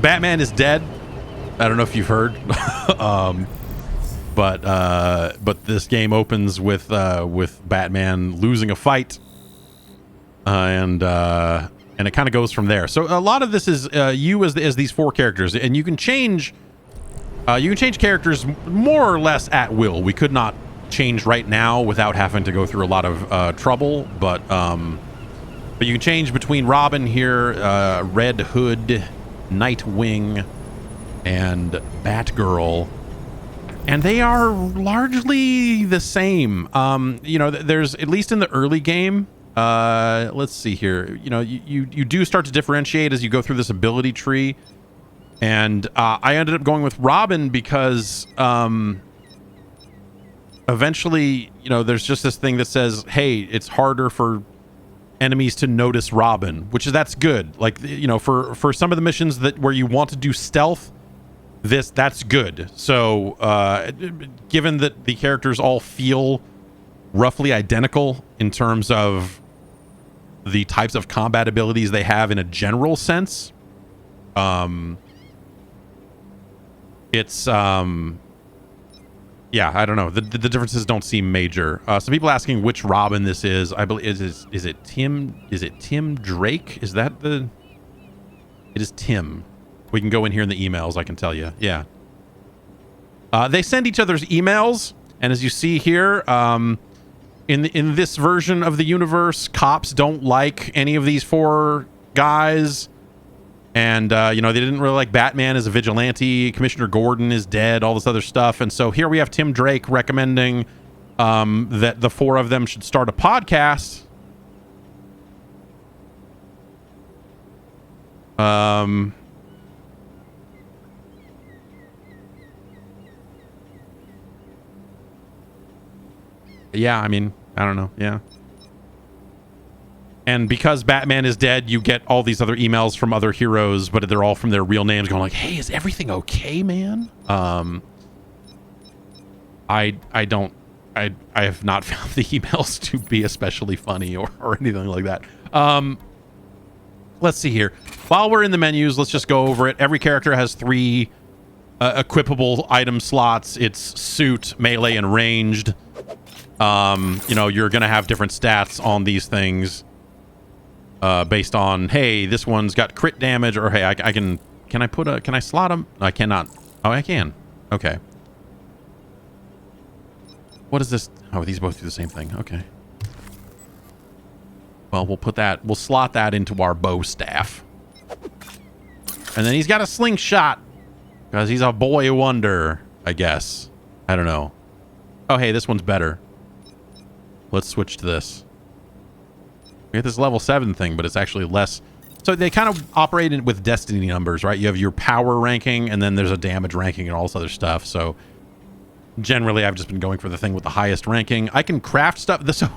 Batman is dead. I don't know if you've heard, but this game opens with Batman losing a fight, and it kind of goes from there. So a lot of this is you as these four characters, and you can change characters more or less at will. We could not change right now without having to go through a lot of trouble, but you can change between Robin here, Red Hood, Nightwing, and Batgirl, and they are largely the same. You know, there's, at least in the early game, let's see here, you know, you do start to differentiate as you go through this ability tree, and I ended up going with Robin because eventually, you know, there's just this thing that says, hey, it's harder for enemies to notice Robin, that's good. Like, you know, for some of the missions where you want to do stealth, that's good. So given that the characters all feel roughly identical in terms of the types of combat abilities they have in a general sense, it's yeah, I don't know. The differences don't seem major. Some people asking which Robin this is. I believe is it Tim? Is it Tim Drake? Is that the? It is Tim. We can go in here in the emails. I can tell you. Yeah. They send each other's emails, and as you see here, in this version of the universe, cops don't like any of these four guys. And, you know, they didn't really like Batman as a vigilante. Commissioner Gordon is dead, all this other stuff. And so here we have Tim Drake recommending that the four of them should start a podcast. Yeah, I mean, I don't know. Yeah. And because Batman is dead, you get all these other emails from other heroes, but they're all from their real names going like, hey, is everything okay, man? I have not found the emails to be especially funny or anything like that. Let's see here. While we're in the menus, let's just go over it. Every character has 3 equipable item slots. It's suit, melee, and ranged. You know, you're going to have different stats on these things. Based on, hey, this one's got crit damage, or hey, can I slot them? I cannot. Oh, I can. Okay. What is this? Oh, these both do the same thing. Okay. Well, we'll slot that into our bow staff. And then he's got a slingshot because he's a boy wonder, I guess. I don't know. Oh, hey, this one's better. Let's switch to this. We get this level 7 thing, but it's actually less. So they kind of operate with destiny numbers, right? You have your power ranking, and then there's a damage ranking and all this other stuff. So generally, I've just been going for the thing with the highest ranking. I can craft stuff. So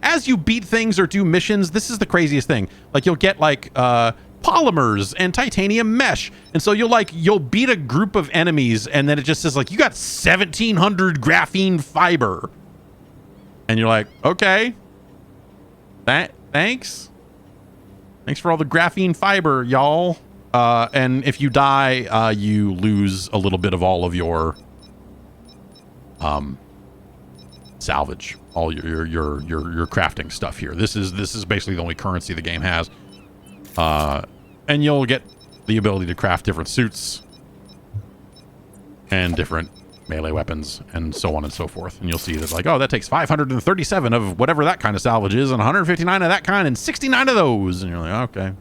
as you beat things or do missions, this is the craziest thing. Like, you'll get like polymers and titanium mesh, and so you'll beat a group of enemies, and then it just says like, you got 1,700 graphene fiber, and you're like, okay, Thanks for all the graphene fiber, y'all. And if you die, you lose a little bit of all of your salvage, all your crafting stuff here. This is basically the only currency the game has. And you'll get the ability to craft different suits and different melee weapons and so on and so forth. And you'll see that, like, oh, that takes 537 of whatever that kind of salvage is, and 159 of that kind, and 69 of those. And you're like, okay,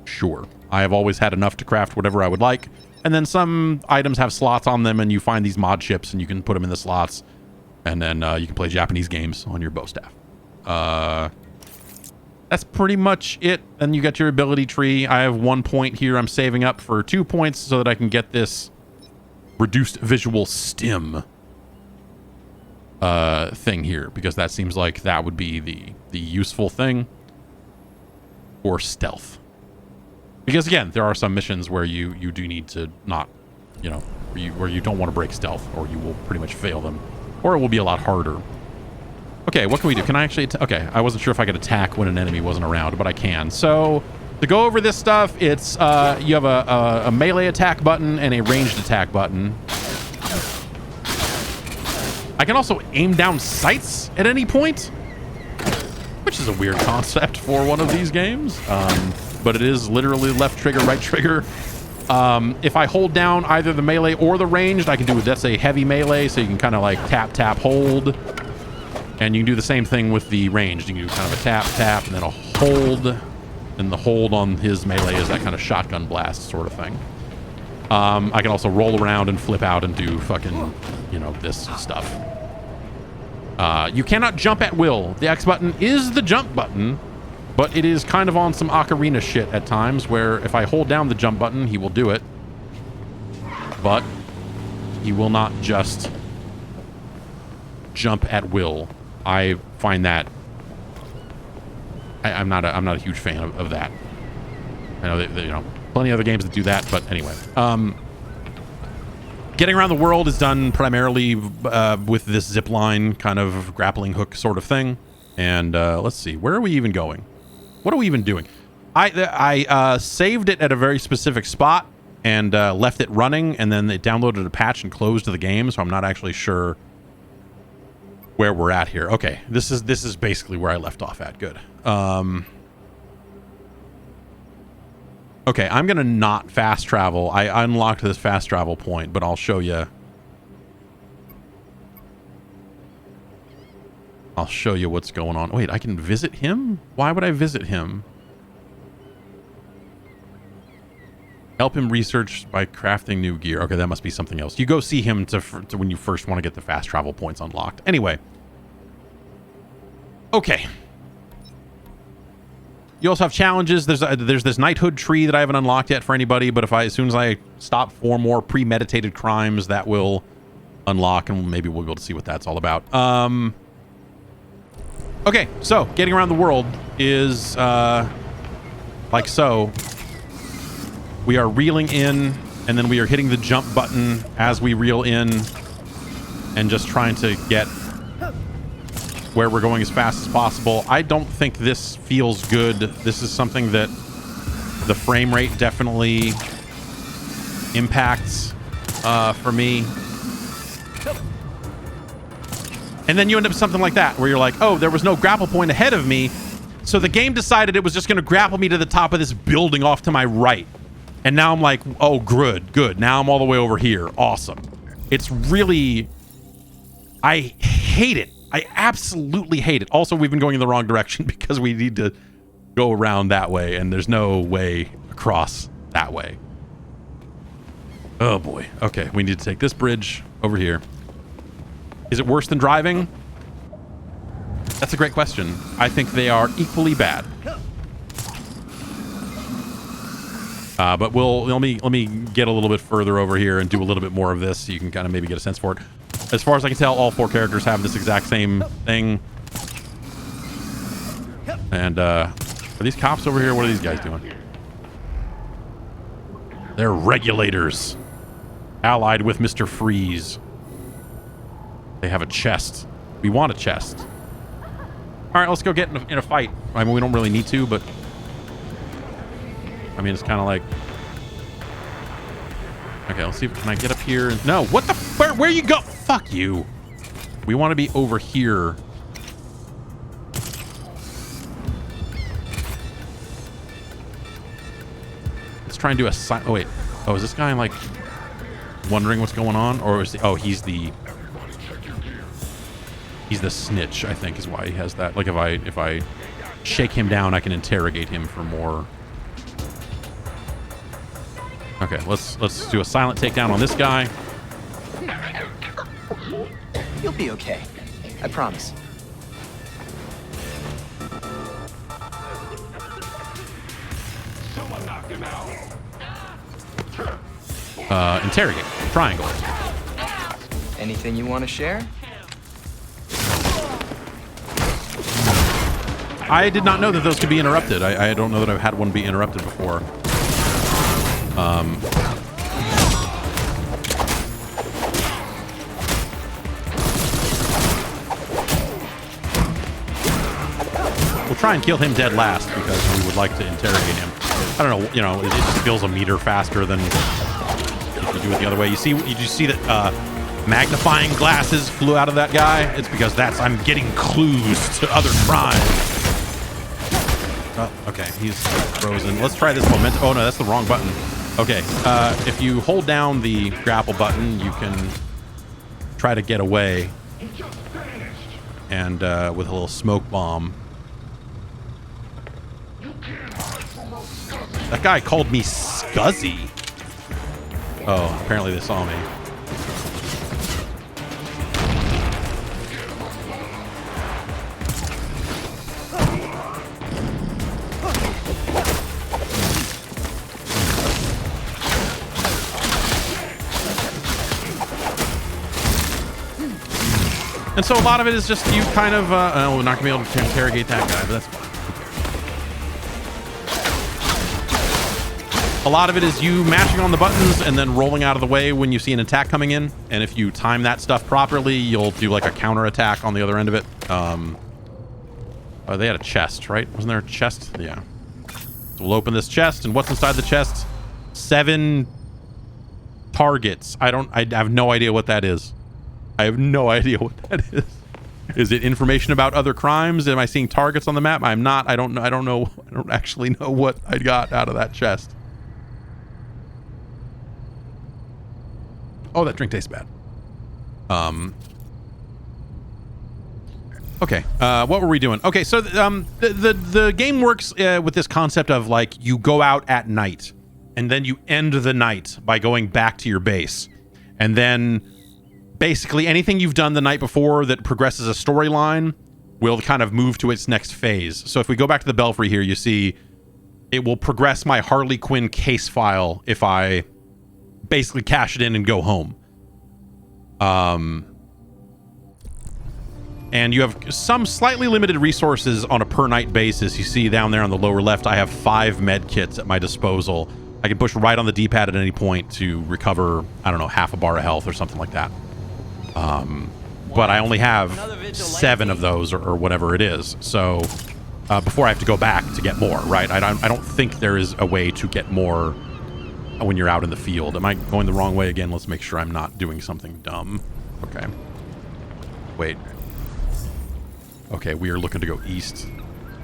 sure. I have always had enough to craft whatever I would like. And then some items have slots on them, and you find these mod chips, and you can put them in the slots, and then you can play Japanese games on your bow staff. That's pretty much it. Then you get your ability tree. I have 1 point here. I'm saving up for 2 points so that I can get this reduced visual stim thing here, because that seems like that would be the useful thing, or stealth, because again, there are some missions where you do need to not, you know, where you don't want to break stealth, or you will pretty much fail them, or it will be a lot harder. Okay, what can we do? Can I actually okay, I wasn't sure if I could attack when an enemy wasn't around, but I can. So To go over this stuff, it's you have a melee attack button and a ranged attack button. I can also aim down sights at any point, which is a weird concept for one of these games. But it is literally left trigger, right trigger. If I hold down either the melee or the ranged, I can do, that's a heavy melee, so you can kind of like tap, tap, hold. And you can do the same thing with the ranged. You can do kind of a tap, tap, and then a hold. And the hold on his melee is that kind of shotgun blast sort of thing. I can also roll around and flip out and do fucking, you know, this stuff. You cannot jump at will. The X button is the jump button, but it is kind of on some ocarina shit at times where if I hold down the jump button, he will do it. But he will not just jump at will. I find that I'm not a huge fan of that. I know that, you know, plenty of other games that do that, but anyway. Getting around the world is done primarily with this zip line kind of grappling hook sort of thing. And let's see, where are we even going? What are we even doing? I saved it at a very specific spot and left it running, and then it downloaded a patch and closed the game, so I'm not actually sure where we're at here. Okay, this is basically where I left off at. Good. Okay, I'm gonna not fast travel. I unlocked this fast travel point, but I'll show you. I'll show you what's going on. Wait, I can visit him? Why would I visit him? Help him research by crafting new gear. Okay, that must be something else. You go see him to when you first want to get the fast travel points unlocked. Anyway. Okay. You also have challenges. There's this knighthood tree that I haven't unlocked yet for anybody, but as soon as I stop 4 more premeditated crimes, that will unlock, and maybe we'll be able to see what that's all about. Okay, so getting around the world is like so. We are reeling in, and then we are hitting the jump button as we reel in, and just trying to get where we're going as fast as possible. I don't think this feels good. This is something that the frame rate definitely impacts for me. And then you end up with something like that, where you're like, oh, there was no grapple point ahead of me, so the game decided it was just going to grapple me to the top of this building off to my right. And now I'm like, oh, good. Now I'm all the way over here. Awesome. It's really... I hate it. I absolutely hate it. Also, we've been going in the wrong direction because we need to go around that way, and there's no way across that way. Oh, boy. Okay, we need to take this bridge over here. Is it worse than driving? That's a great question. I think they are equally bad. But let me get a little bit further over here and do a little bit more of this so you can kind of maybe get a sense for it. As far as I can tell, all 4 characters have this exact same thing. And are these cops over here? What are these guys doing? They're regulators, allied with Mr. Freeze. They have a chest. We want a chest. All right, let's go get in a fight. I mean, we don't really need to, but I mean, it's kind of like... Okay, let's see if... Can I get up here? No, what the... Where you go? Fuck you. We want to be over here. Let's try and do a... Oh, wait. Oh, is this guy, like, wondering what's going on? Or is the... Oh, he's the... He's the snitch, I think, is why he has that. Like, if I shake him down, I can interrogate him for more... Okay, let's do a silent takedown on this guy. You'll be okay. I promise. Someone knocked him out. Interrogate. Triangle. Anything you want to share? I did not know that those could be interrupted. I don't know that I've had one be interrupted before. We'll try and kill him dead last because we would like to interrogate him. I don't know, you know, it just feels a meter faster than if you do it the other way. You just see that magnifying glasses flew out of that guy? It's because I'm getting clues to other crimes. Oh, okay, he's frozen. Let's try this momentum. Oh no, that's the wrong button. Okay, if you hold down the grapple button, you can try to get away. And with a little smoke bomb. That guy called me Scuzzy. Oh, apparently they saw me. And so a lot of it is just you kind of, oh, we're not gonna be able to interrogate that guy, but that's fine. A lot of it is you mashing on the buttons and then rolling out of the way when you see an attack coming in. And if you time that stuff properly, you'll do like a counter attack on the other end of it. Oh, they had a chest, right? Wasn't there a chest? Yeah. So we'll open this chest, and what's inside the chest? 7 targets. I have no idea what that is. I have no idea what that is. Is it information about other crimes? Am I seeing targets on the map? I'm not. I don't know. I don't actually know what I got out of that chest. Oh, that drink tastes bad. Okay. What were we doing? Okay, so the game works with this concept of like you go out at night and then you end the night by going back to your base. And then basically anything you've done the night before that progresses a storyline will kind of move to its next phase. So if we go back to the Belfry here, you see it will progress my Harley Quinn case file if I basically cash it in and go home. And you have some slightly limited resources on a per night basis. You see down there on the lower left, I have 5 med kits at my disposal. I can push right on the D-pad at any point to recover, I don't know, half a bar of health or something like that. But I only have 7 of those or whatever it is. So before I have to go back to get more, right? I don't think there is a way to get more when you're out in the field. Am I going the wrong way again? Let's make sure I'm not doing something dumb. Okay. Wait. Okay, we are looking to go east.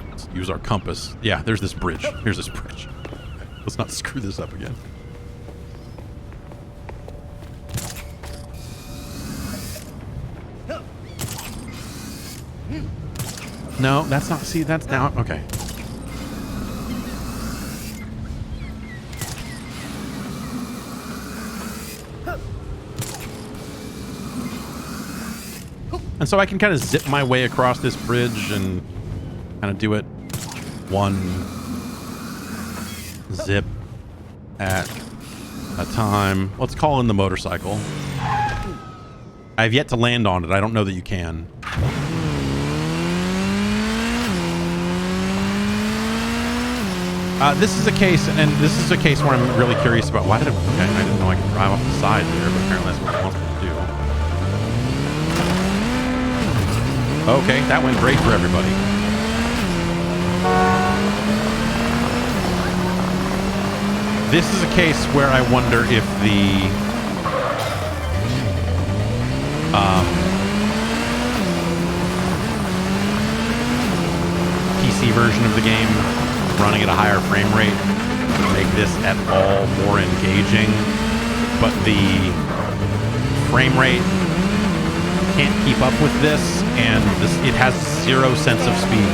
Let's use our compass. Yeah, there's this bridge. Here's this bridge. Let's not screw this up again. No, that's not. See, that's now. Okay. And so I can kind of zip my way across this bridge and kind of do it one zip at a time. Let's call in the motorcycle. I've yet to land on it. I don't know that you can. This is a case, and this is a case where I'm really curious about why did okay, I didn't know I could drive off the side there, but apparently that's what it wants me to do. Okay, that went great for everybody. This is a case where I wonder if the PC version of the game running at a higher frame rate would make this at all more engaging, but the frame rate can't keep up with this, and it has 0 sense of speed.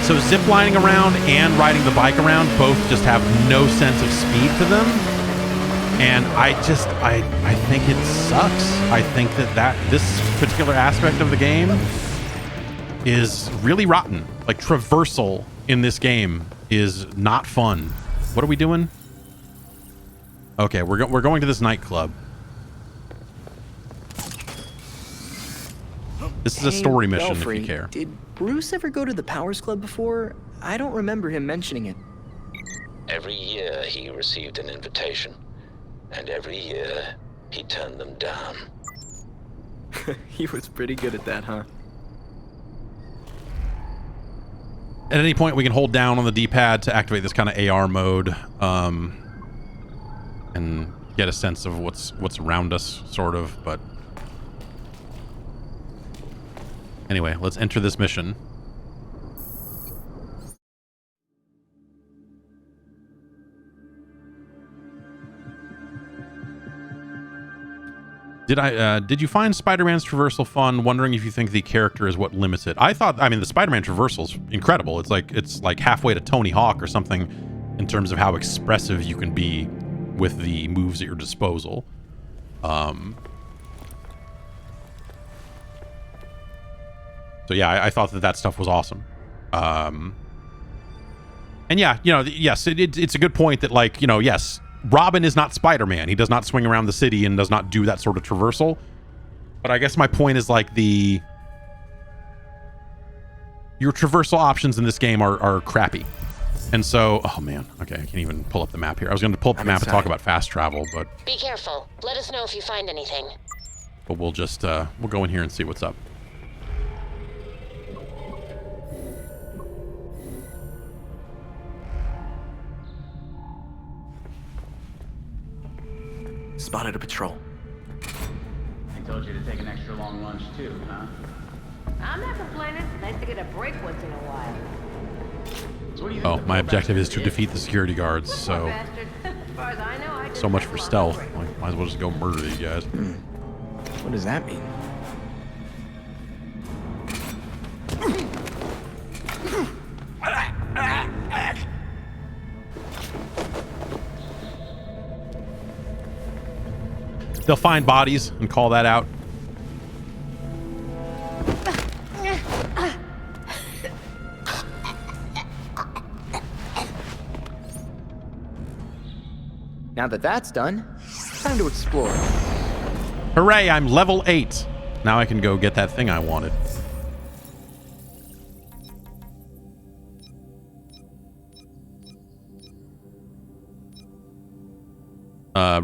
So ziplining around and riding the bike around both just have no sense of speed to them, and I think it sucks. I think that this particular aspect of the game is really rotten. Like traversal in this game is not fun. What are we doing? Okay, we're going to this nightclub. This is a story mission, Belfry, if you care. Did Bruce ever go to the Powers Club before? I don't remember him mentioning it. Every year he received an invitation, and every year he turned them down. He was pretty good at that, huh? At any point, we can hold down on the D-pad to activate this kind of AR mode, and get a sense of what's around us, sort of. But anyway, let's enter this mission. Did you find Spider-Man's traversal fun? Wondering if you think the character is what limits it. I mean, the Spider-Man traversal's incredible. It's like halfway to Tony Hawk or something in terms of how expressive you can be with the moves at your disposal. So yeah, I thought that stuff was awesome. And yeah, you know, yes, it's a good point that, like, you know, yes, Robin is not Spider-Man. He does not swing around the city and does not do that sort of traversal. But I guess my point is, like, your traversal options in this game are crappy. And so, oh man, okay, I can't even pull up the map here. I was going to pull up the map and talk about fast travel, but... Be careful. Let us know if you find anything. But we'll just, we'll go in here and see what's up. Spotted a patrol. I told you to take an extra long lunch too, huh? I'm not complaining. Nice to get a break once in a while. So what do you Oh, think my the objective is to bastard defeat the security guards, so... Bastard. As far as I know, I just So much have for one stealth. break. Like, might as well just go murder these guys. What does that mean? They'll find bodies and call that out. Now that that's done, time to explore. Hooray, I'm level 8. Now I can go get that thing I wanted.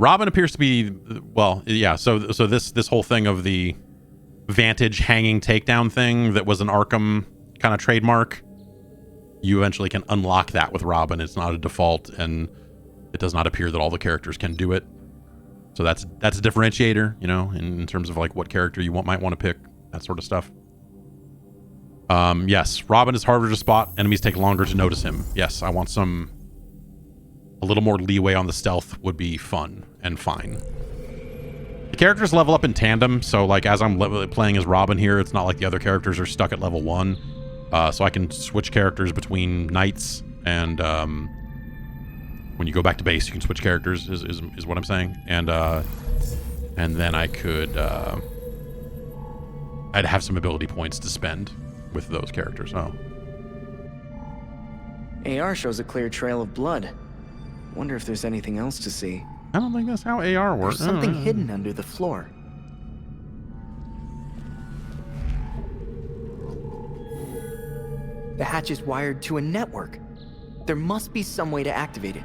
Robin appears to be, well, yeah, so this whole thing of the Vantage hanging takedown thing that was an Arkham kind of trademark, you eventually can unlock that with Robin. It's not a default, and it does not appear that all the characters can do it. So that's a differentiator, you know, in terms of like what character you might want to pick, that sort of stuff. Yes, Robin is harder to spot. Enemies take longer to notice him. Yes, I want a little more leeway on the stealth would be fun and fine. The characters level up in tandem, so like as I'm playing as Robin here, it's not like the other characters are stuck at level 1. So I can switch characters between Knights, and when you go back to base, you can switch characters, is what I'm saying. And then I could, I'd have some ability points to spend with those characters. Oh. AR shows a clear trail of blood. Wonder if there's anything else to see. I don't think that's how AR works. There's something hidden under the floor. The hatch is wired to a network. There must be some way to activate it.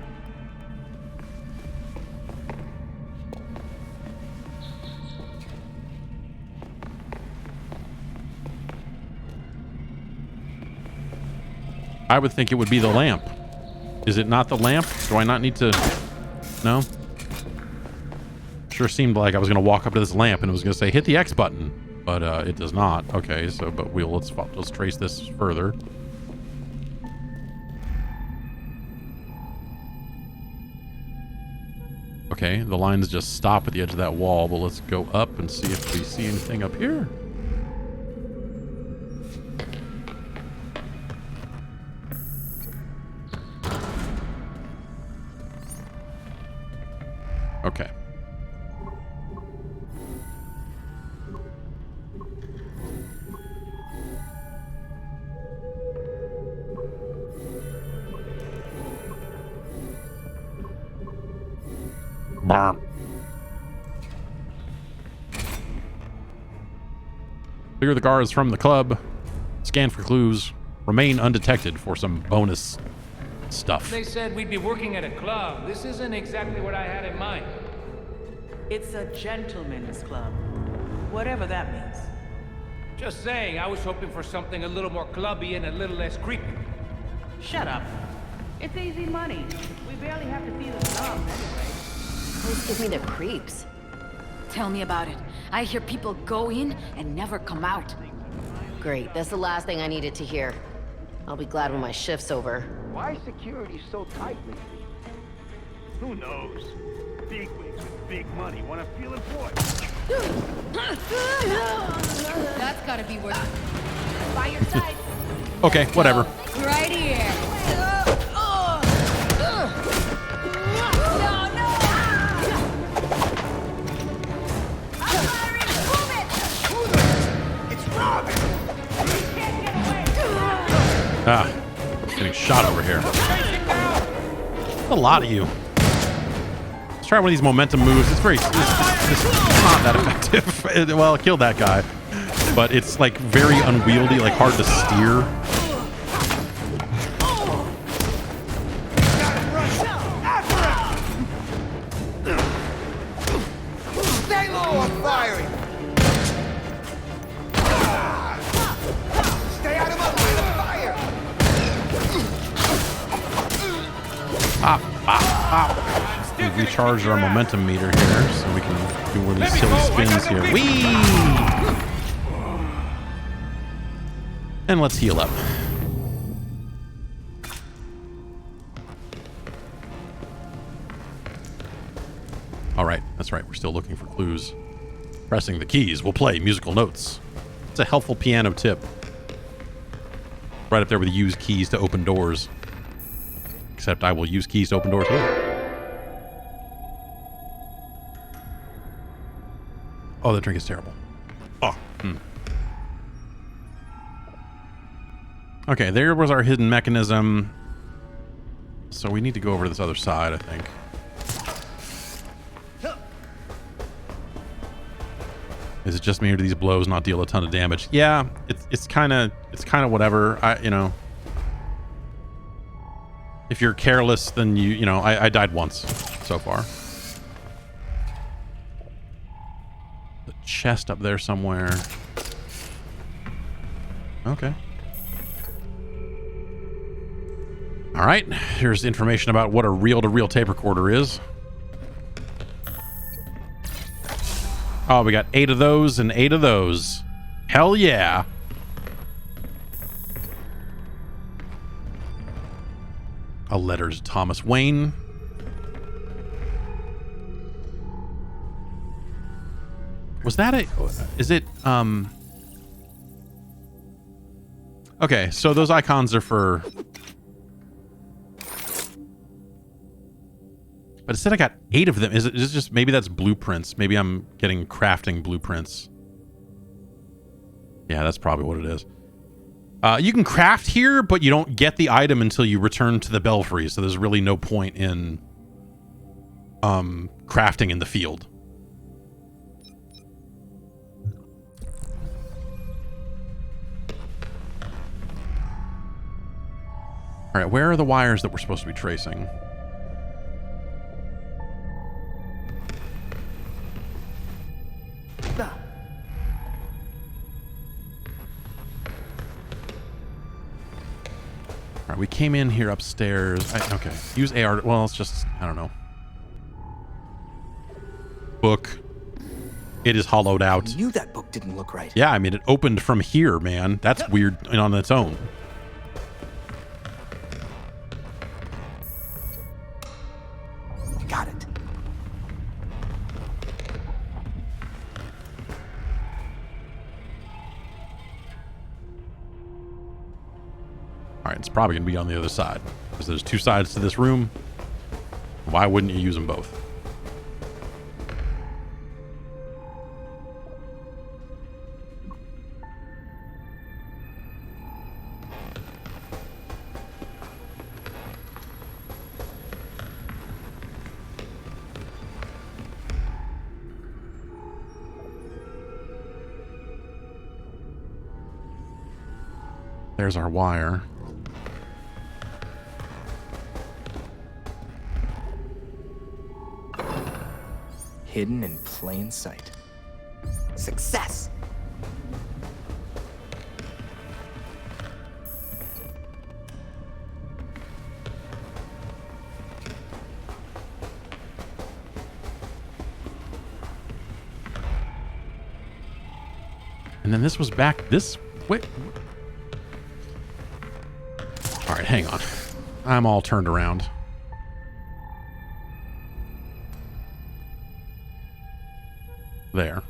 I would think it would be the lamp. Is it not the lamp? Do I not need to... No? Sure seemed like I was going to walk up to this lamp and it was going to say, hit the X button. But it does not. Okay, so, but let's trace this further. Okay, the lines just stop at the edge of that wall, but let's go up and see if we see anything up here. Okay. Bomb. Clear the guards from the club. Scan for clues. Remain undetected for some bonus stuff. They said we'd be working at a club. This isn't exactly what I had in mind. It's a gentleman's club, whatever that means. Just saying, I was hoping for something a little more clubby and a little less creepy. Shut up. It's easy money. We barely have to see the thumbs anyway. Please give me the creeps. Tell me about it. I hear people go in and never come out. Great, that's the last thing I needed to hear. I'll be glad when my shift's over. Why is security so tight lately? Who knows? Bigwigs with big money want to feel important. That's gotta be worth it. By your side. Okay, whatever. Right here. Ah, getting shot over here. A lot of you. Let's try one of these momentum moves. It's very, it's not that effective. Well, it killed that guy, but it's like very unwieldy, like hard to steer. Stay low, I'm firing. Stay out of my line of fire. We recharged our momentum meter here, so we can do one of these silly spins here. Whee! And let's heal up. All right, that's right. We're still looking for clues. Pressing the keys will play musical notes. It's a helpful piano tip. Right up there with use keys to open doors. Except I will use keys to open doors too. Oh, the drink is terrible. Oh. Okay, there was our hidden mechanism. So we need to go over to this other side, I think. Is it just me or do these blows not deal a ton of damage? Yeah, it's kind of whatever. You know, if you're careless, then you know, I died once so far. The chest up there somewhere. Okay. All right. Here's information about what a reel-to-reel tape recorder is. Oh, we got 8 of those and 8 of those. Hell yeah. A letter to Thomas Wayne. Was that a... Is it... Okay, so those icons are for... But it said I got 8 of them. Is it just... Maybe that's blueprints. Maybe I'm getting crafting blueprints. Yeah, that's probably what it is. You can craft here, but you don't get the item until you return to the belfry. So there's really no point in crafting in the field. All right, where are the wires that we're supposed to be tracing? All right, we came in here upstairs. Okay, use AR. Well, it's just, I don't know. Book. It is hollowed out. I knew that book didn't look right. Yeah, I mean, it opened from here, man. That's weird on its own. Got it. All right, it's probably going to be on the other side because there's 2 sides to this room. Why wouldn't you use them both? There's our wire. Hidden in plain sight. Success! And then this was back this way. All right, hang on. I'm all turned around. There.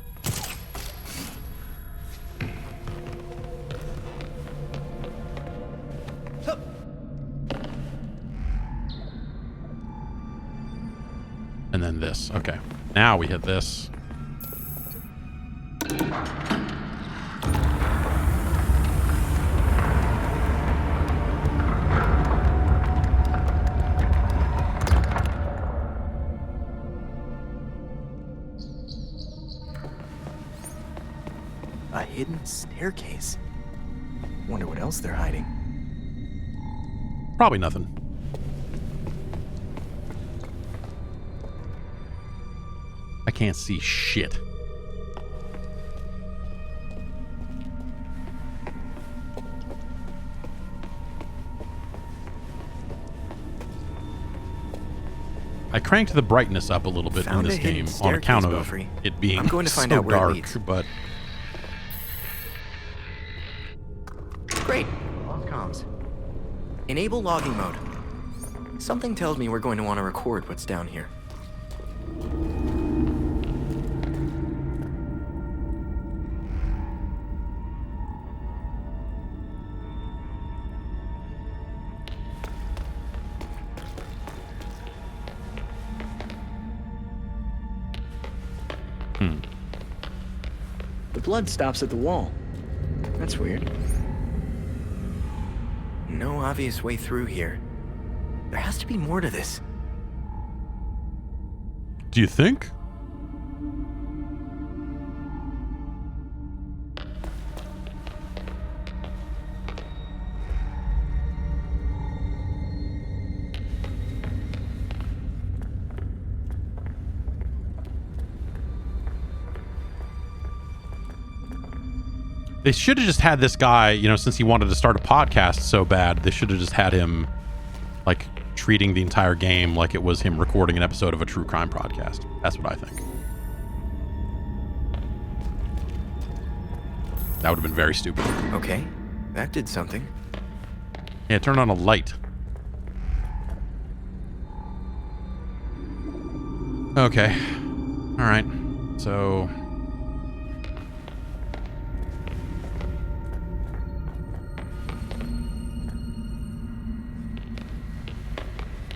And then this. Okay. Now we hit this. A hidden staircase. Wonder what else they're hiding. Probably nothing. I can't see shit. I cranked the brightness up a little bit Found in this a hidden game on account staircase, of Belfry. it being I'm going to find so out where it dark, leads. but Great. Lost comms. Enable logging mode. Something tells me we're going to want to record what's down here. The blood stops at the wall. That's weird. No obvious way through here. There has to be more to this. do you think? They should have just had this guy, you know, since he wanted to start a podcast so bad, they should have just had him, like, treating the entire game like it was him recording an episode of a true crime podcast. That's what I think. That would have been very stupid. Okay, that did something. Yeah, turn on a light. Okay. All right. So...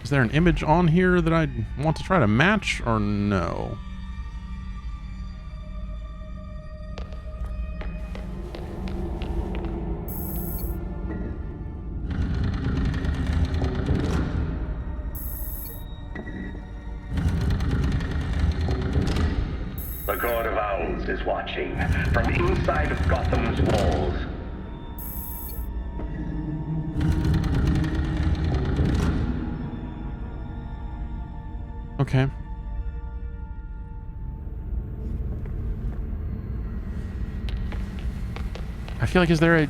is there an image on here that I want to try to match, or no? The God of Owls is watching from inside of Gotham's walls. Okay. I feel like, is there a...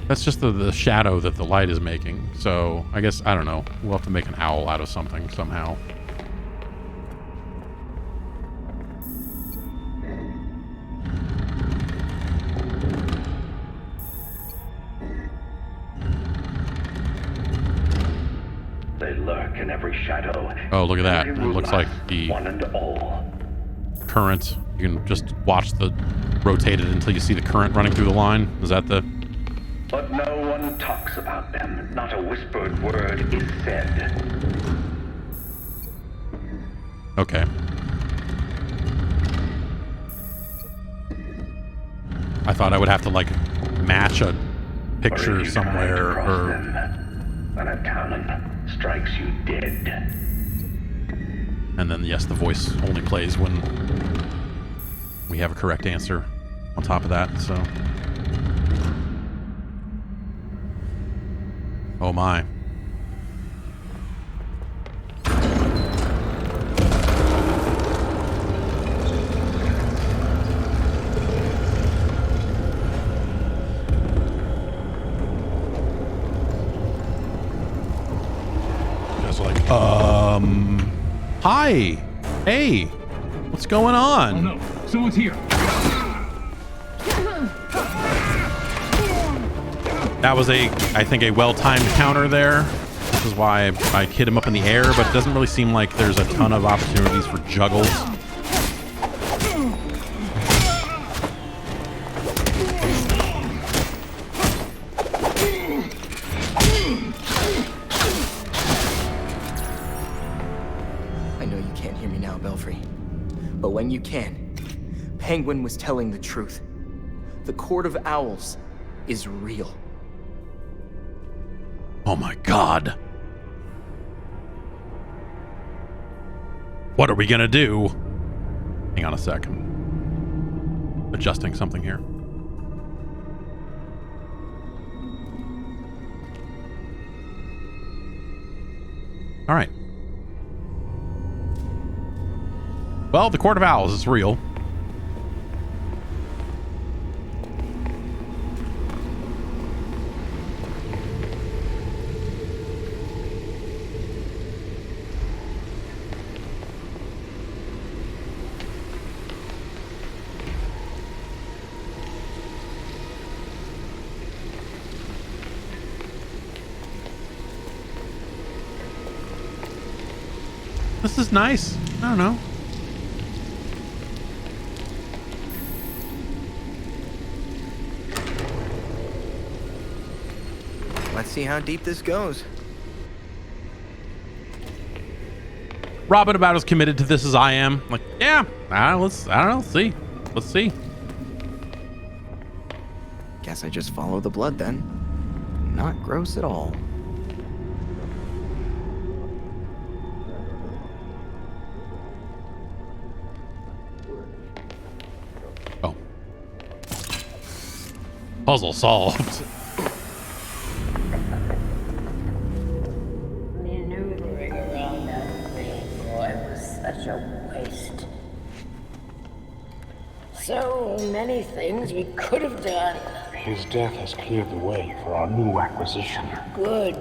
That's just the shadow that the light is making. So, I guess, I don't know. We'll have to make an owl out of something somehow. They lurk in every shadow. Oh, look at that. It They looks rule like us, the one and all. current. You can just watch the... rotate it until you see the current running through the line. Is that the... But no one talks about them. Not a whispered word is said. Okay. I thought I would have to, like, match a picture Or if you try to somewhere, cross or... them, then a cannon strikes you dead. And then, yes, the voice only plays when we have a correct answer on top of that, so... oh my. Hi. Hey. What's going on? Oh no, someone's here. That was I think, a well-timed counter there. This is why I hit him up in the air, but it doesn't really seem like there's a ton of opportunities for juggles. I know you can't hear me now, Belfry. But when you can, Penguin was telling the truth. The Court of Owls is real. Oh my God. What are we gonna do? Hang on a second. Adjusting something here. All right. Well, the Court of Owls is real. This is nice. I don't know. Let's see how deep this goes. Robin about as committed to this as I am. Like, yeah, I don't know. See. Let's see. Guess I just follow the blood then. Not gross at all. Oh. Puzzle solved. Maneuvering around that thing, boy, was such a waste. So many things we could have done. His death has cleared the way for our new acquisition. Good.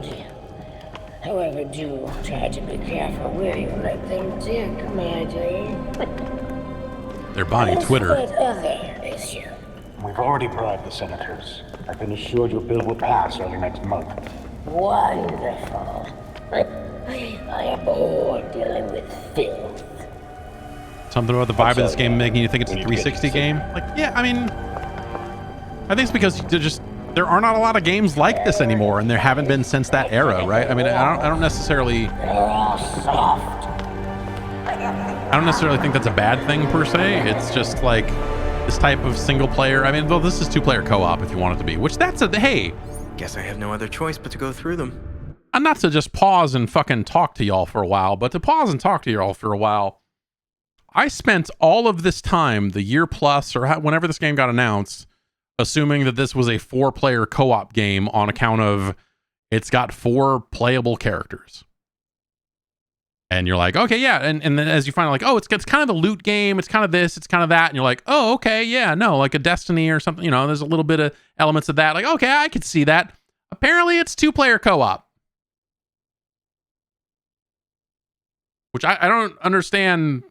However, do try to be careful where you let them dig, my dear. They're buying Twitter. What other issue? We've already bribed the senators. I've been assured your bill will pass early next month. Wonderful. I am bored dealing with filth. Something about the vibe of this game making you think it's a 360 game? Like, yeah, I mean, I think it's because there are not a lot of games like this anymore, and there haven't been since that era, right? I mean, I don't necessarily think that's a bad thing per se. It's just like this type of single player. I mean, well, this is 2-player co-op if you want it to be, which hey. Guess I have no other choice but to go through them. And not to just pause and fucking talk to y'all for a while, but to pause and talk to y'all for a while. I spent all of this time, the year plus, or whenever this game got announced, assuming that this was a 4-player co-op game on account of it's got 4 playable characters. And you're like, okay, yeah. And then as you find out, like, oh, it's kind of a loot game. It's kind of this, it's kind of that. And you're like, oh, okay, yeah, no, like a Destiny or something. You know, there's a little bit of elements of that. Like, okay, I could see that. Apparently, it's 2-player co-op. Which I don't understand.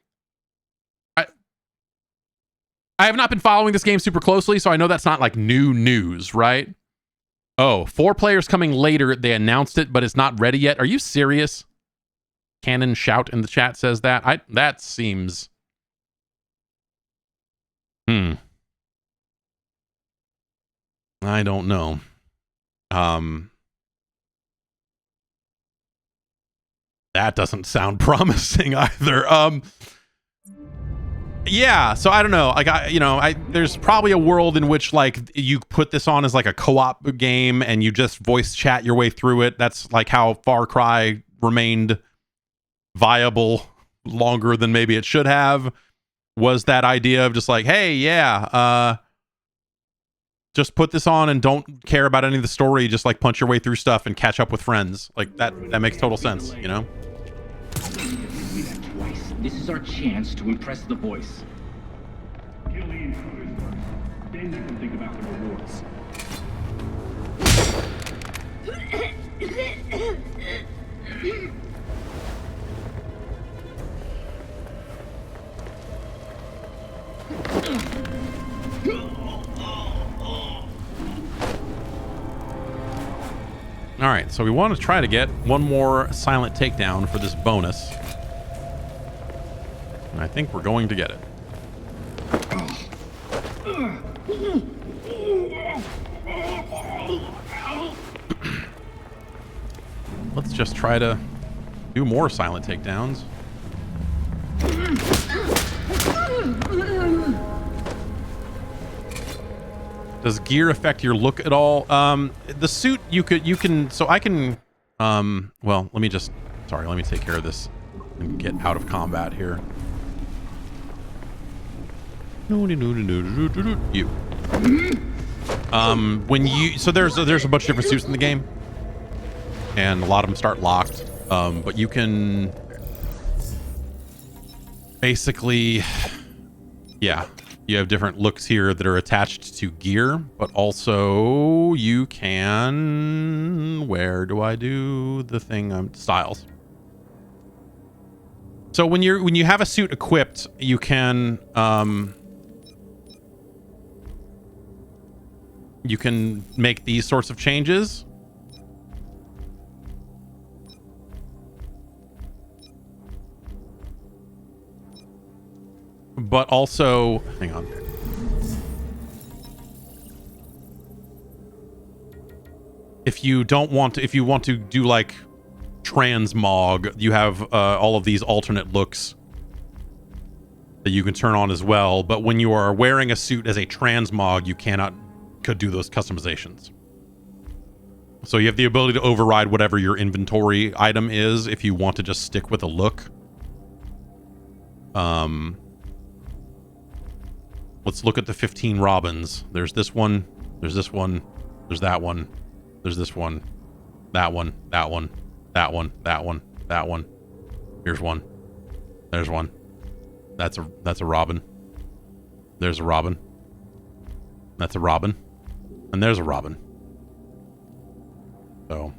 I have not been following this game super closely, so I know that's not like new news, right? Oh, 4 players coming later. They announced it, but it's not ready yet. Are you serious? Cannon Shout in the chat says that. That seems... I don't know. That doesn't sound promising either. Yeah, so I don't know. Like there's probably a world in which like you put this on as like a co-op game and you just voice chat your way through it. That's like how Far Cry remained viable longer than maybe it should have. Was that idea of just like, hey, yeah, just put this on and don't care about any of the story. Just like punch your way through stuff and catch up with friends. Like that makes total sense, you know? This is our chance to impress the voice. Kill the intruders first. Then you can think about the rewards. All right, so we want to try to get one more silent takedown for this bonus. And I think we're going to get it. Let's just try to do more silent takedowns. Does gear affect your look at all? The suit, you can, so I can, well, let me take care of this and get out of combat here. You. When you, so there's a bunch of different suits in the game, and a lot of them start locked. But you can basically, yeah, you have different looks here that are attached to gear, but also you can, where do I do the thing? Styles. So when you have a suit equipped, you can make these sorts of changes. But also, hang on. If you want to do like transmog, you have all of these alternate looks that you can turn on as well. But when you are wearing a suit as a transmog, you could do those customizations. So you have the ability to override whatever your inventory item is if you want to just stick with a look. Let's look at the 15 Robins. There's this one. There's this one. There's that one. There's this one. That one. That one. That one. That one. That one. Here's one. There's one. That's a Robin. There's a Robin. That's a Robin. And there's a Robin. So.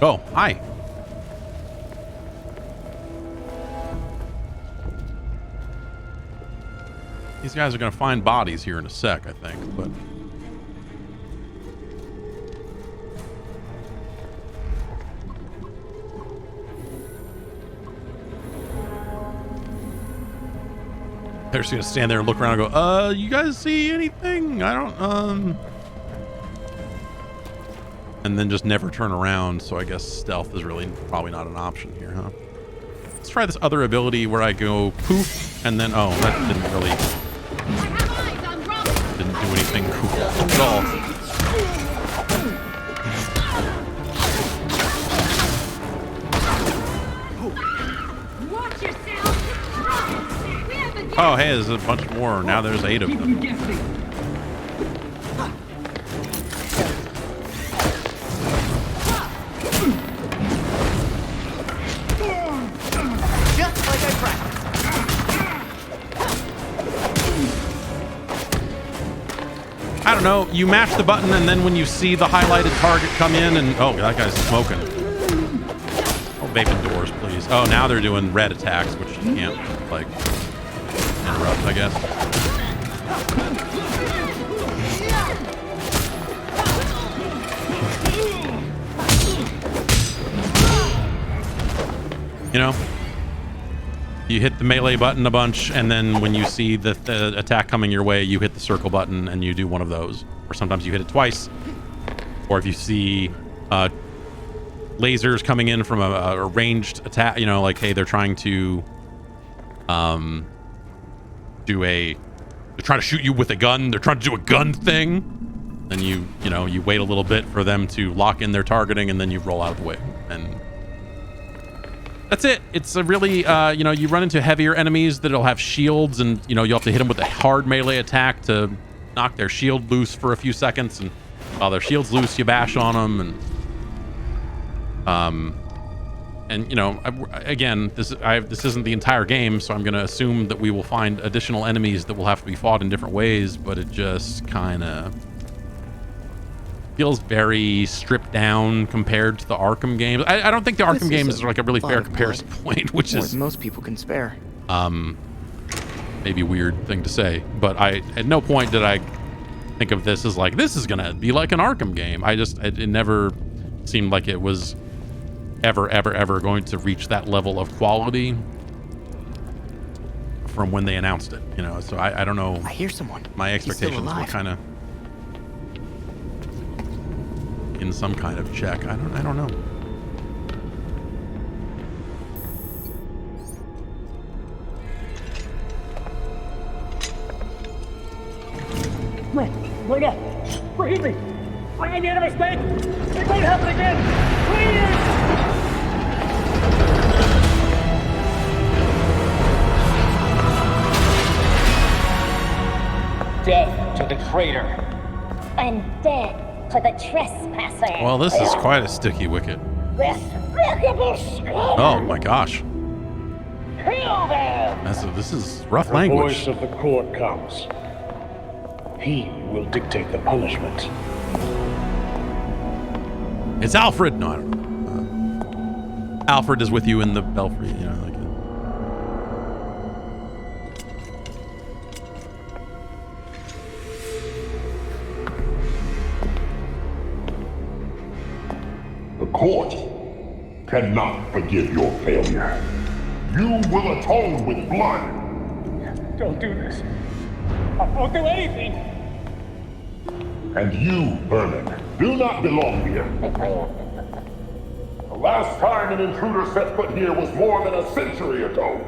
Oh, hi. These guys are going to find bodies here in a sec, I think, but... They're just going to stand there and look around and go, you guys see anything? I don't, And then just never turn around, so I guess stealth is really probably not an option here, huh? Let's try this other ability where I go poof, and then, oh, that didn't really... Didn't do anything cool at all. Oh, hey, there's a bunch more. Now there's 8 of them. Just like I practiced. I don't know. You mash the button, and then when you see the highlighted target come in, and oh, that guy's smoking. Oh, vaping doors, please. Oh, now they're doing red attacks, which you can't like interrupt, I guess. You know, you hit the melee button a bunch, and then when you see the attack coming your way, you hit the circle button and you do one of those. Or sometimes you hit it twice. Or if you see lasers coming in from a ranged attack, you know, like, hey, they're trying to they're trying to shoot you with a gun. They're trying to do a gun thing. Then you wait a little bit for them to lock in their targeting, and then you roll out of the way. And that's it. It's a really, you run into heavier enemies that'll have shields, and, you'll have to hit them with a hard melee attack to knock their shield loose for a few seconds. And while their shield's loose, you bash on them. And, again, this isn't the entire game, so I'm going to assume that we will find additional enemies that will have to be fought in different ways, but it just kind of feels very stripped down compared to the Arkham games. I don't think the Arkham games are like a really fair comparison point, which is most people can spare. Maybe a weird thing to say, but at no point did I think of this as like, this is gonna be like an Arkham game. It never seemed like it was ever going to reach that level of quality from when they announced it, you know. So I don't know. I hear someone. My He's still expectations were alive. kind of in some kind of check. I don't know. Wait up! Forgive me! I made a mistake! It won't happen again! Please! Death to the traitor. And death to the trespasser. Well, this is quite a sticky wicket. Despicable scum! Oh my gosh. Kill them! This is rough The language. voice of the court comes. He will dictate the punishment. It's Alfred. No, I don't know. Alfred is with you in the belfry, you know, like. The court cannot forgive your failure. You will atone with blood. Don't do this. I won't do anything! And you, Vermin, do not belong here. The last time an intruder set foot here was more than a century ago.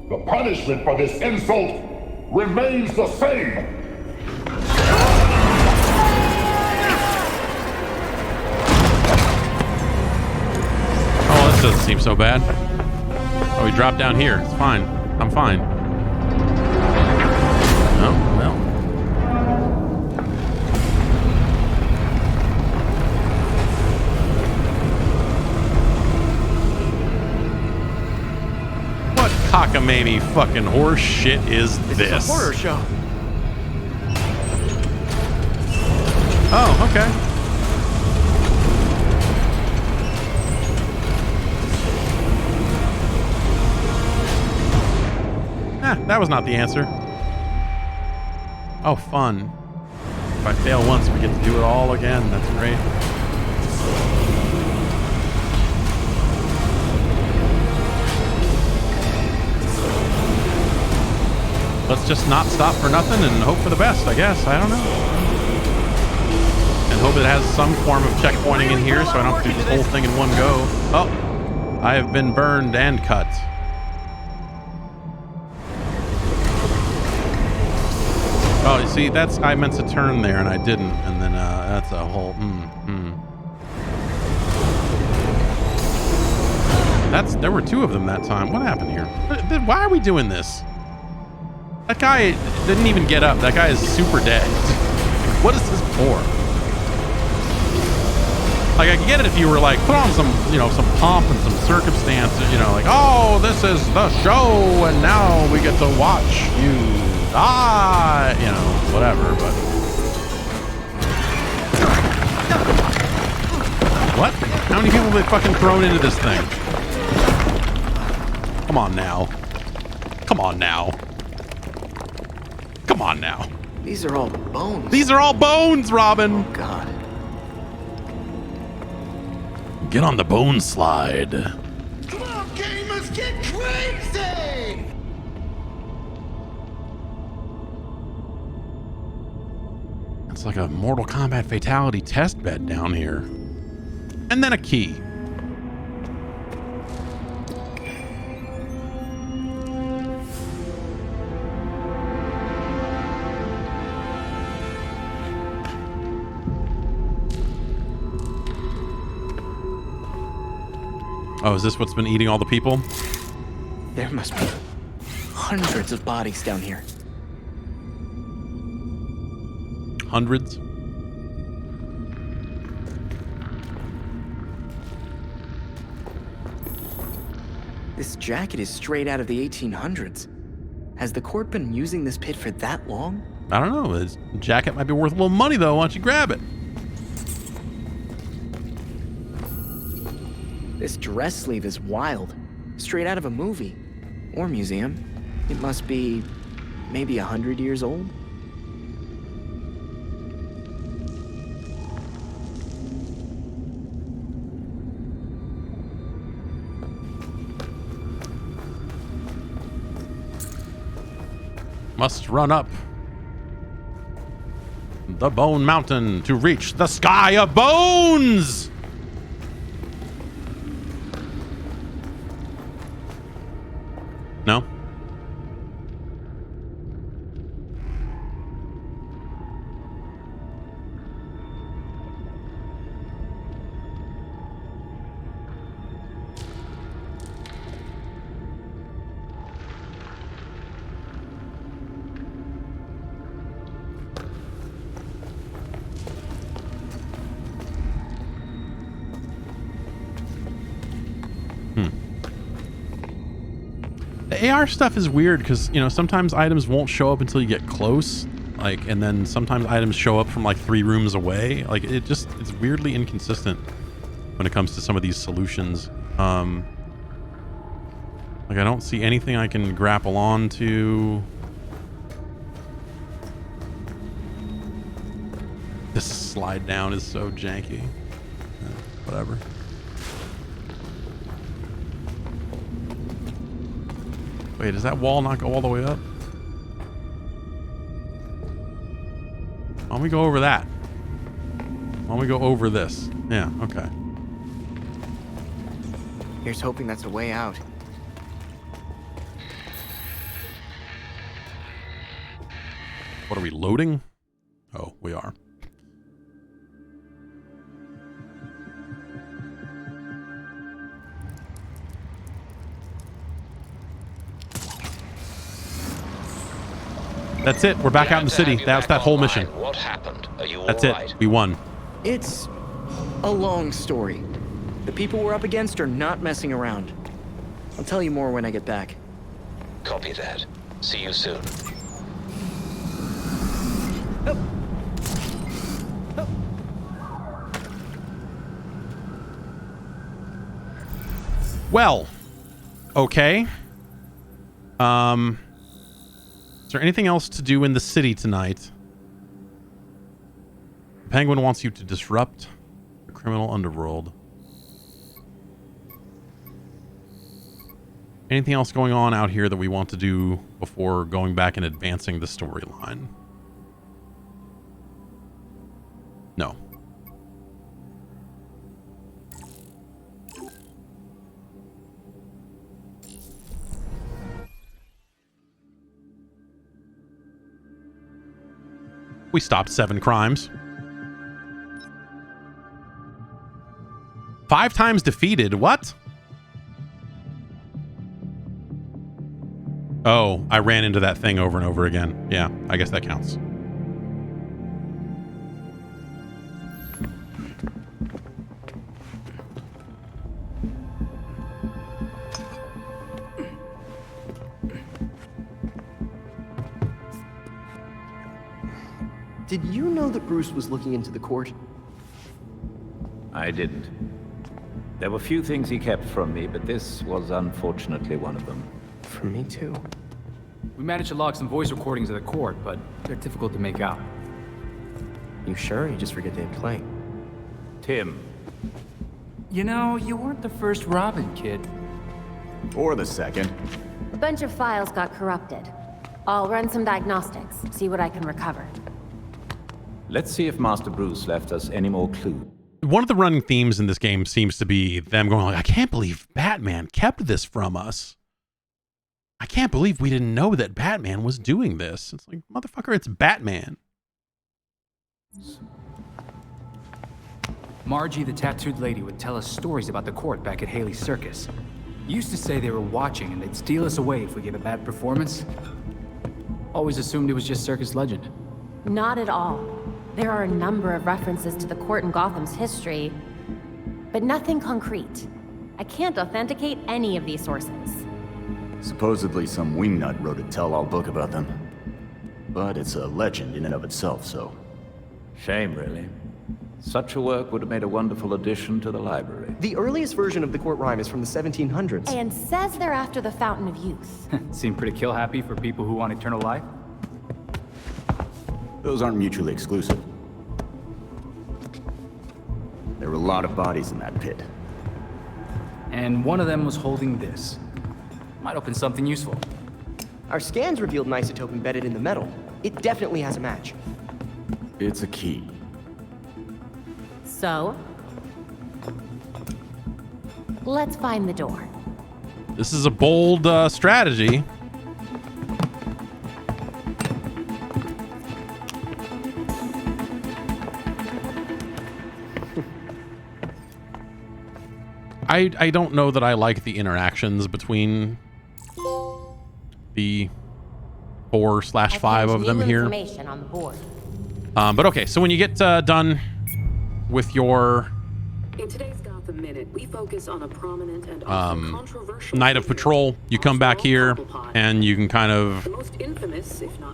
The punishment for this insult remains the same. Oh, this doesn't seem so bad. Oh, we dropped down here. It's fine. I'm fine. Oh, well. What cockamamie fucking horse shit is this? It's a horror show. Oh, okay. That was not the answer. Oh, fun. If I fail once, we get to do it all again. That's great. Let's just not stop for nothing and hope for the best, I guess. I don't know. And hope it has some form of checkpointing in here so I don't have to do this whole thing in one go. Oh, I have been burned and cut. Oh, you see, I meant to turn there and I didn't, and then that's a whole. There were two of them that time. What happened here? Why are we doing this? That guy didn't even get up. That guy is super dead. What is this for? Like, I can get it if you were like, put on some, you know, some pomp and some circumstance, you know, like, oh, this is the show, and now we get to watch you die, you know, whatever, but. What? How many people have they fucking thrown into this thing? Come on now. Come on now. Come on now. These are all bones. These are all bones, Robin. Oh, God. Get on the bone slide. Come on, gamers, get crazy! It's like a Mortal Kombat fatality test bed down here. And then a key. Oh, is this what's been eating all the people? There must be hundreds of bodies down here. Hundreds? This jacket is straight out of the 1800s. Has the court been using this pit for that long? I don't know. His jacket might be worth a little money, though. Why don't you grab it? This dress sleeve is wild. Straight out of a movie. Or museum. It must be maybe 100 years old. Must run up the Bone Mountain to reach the Sky of Bones! No? The AR stuff is weird because, you know, sometimes items won't show up until you get close, like, and then sometimes items show up from like 3 rooms away. Like, it's weirdly inconsistent when it comes to some of these solutions. Like, I don't see anything I can grapple onto. This slide down is so janky. Whatever. Wait, does that wall not go all the way up? Why don't we go over that? Why don't we go over this? Yeah, okay. Here's hoping that's a way out. What are we loading? Oh, we are. That's it. We're back out in the city. That's that whole mission. What happened? Are you That's all it. right? We won. It's a long story. The people we're up against are not messing around. I'll tell you more when I get back. Copy that. See you soon. Well, okay. Is there anything else to do in the city tonight? The Penguin wants you to disrupt the criminal underworld. Anything else going on out here that we want to do before going back and advancing the storyline? No. We stopped 7 crimes. 5 times defeated. What? Oh, I ran into that thing over and over again. Yeah, I guess that counts. Did you know that Bruce was looking into the court? I didn't. There were few things he kept from me, but this was unfortunately one of them. From me too. We managed to log some voice recordings of the court, but they're difficult to make out. You sure? You just forget to hit play. Tim. You know, you weren't the first Robin, kid. Or the second. A bunch of files got corrupted. I'll run some diagnostics, see what I can recover. Let's see if Master Bruce left us any more clues. One of the running themes in this game seems to be them going like, I can't believe Batman kept this from us. I can't believe we didn't know that Batman was doing this. It's like, motherfucker, it's Batman. Margie, the tattooed lady, would tell us stories about the court back at Haley's Circus. Used to say they were watching and they'd steal us away if we gave a bad performance. Always assumed it was just circus legend. Not at all. There are a number of references to the court in Gotham's history, but nothing concrete. I can't authenticate any of these sources. Supposedly some wingnut wrote a tell-all book about them. But it's a legend in and of itself, so... Shame, really. Such a work would have made a wonderful addition to the library. The earliest version of the court rhyme is from the 1700s. And says they're after the Fountain of Youth. Seem pretty kill-happy for people who want eternal life. Those aren't mutually exclusive. There were a lot of bodies in that pit. And one of them was holding this. Might open something useful. Our scans revealed an isotope embedded in the metal. It definitely has a match. It's a key. So, let's find the door. This is a bold strategy. I don't know that I like the interactions between the 4/5 of them here. Information on the board. But okay, so when you get done with your In today's Gotham Minute, we focus on a prominent and often controversial night of patrol, you come back here and you can kind of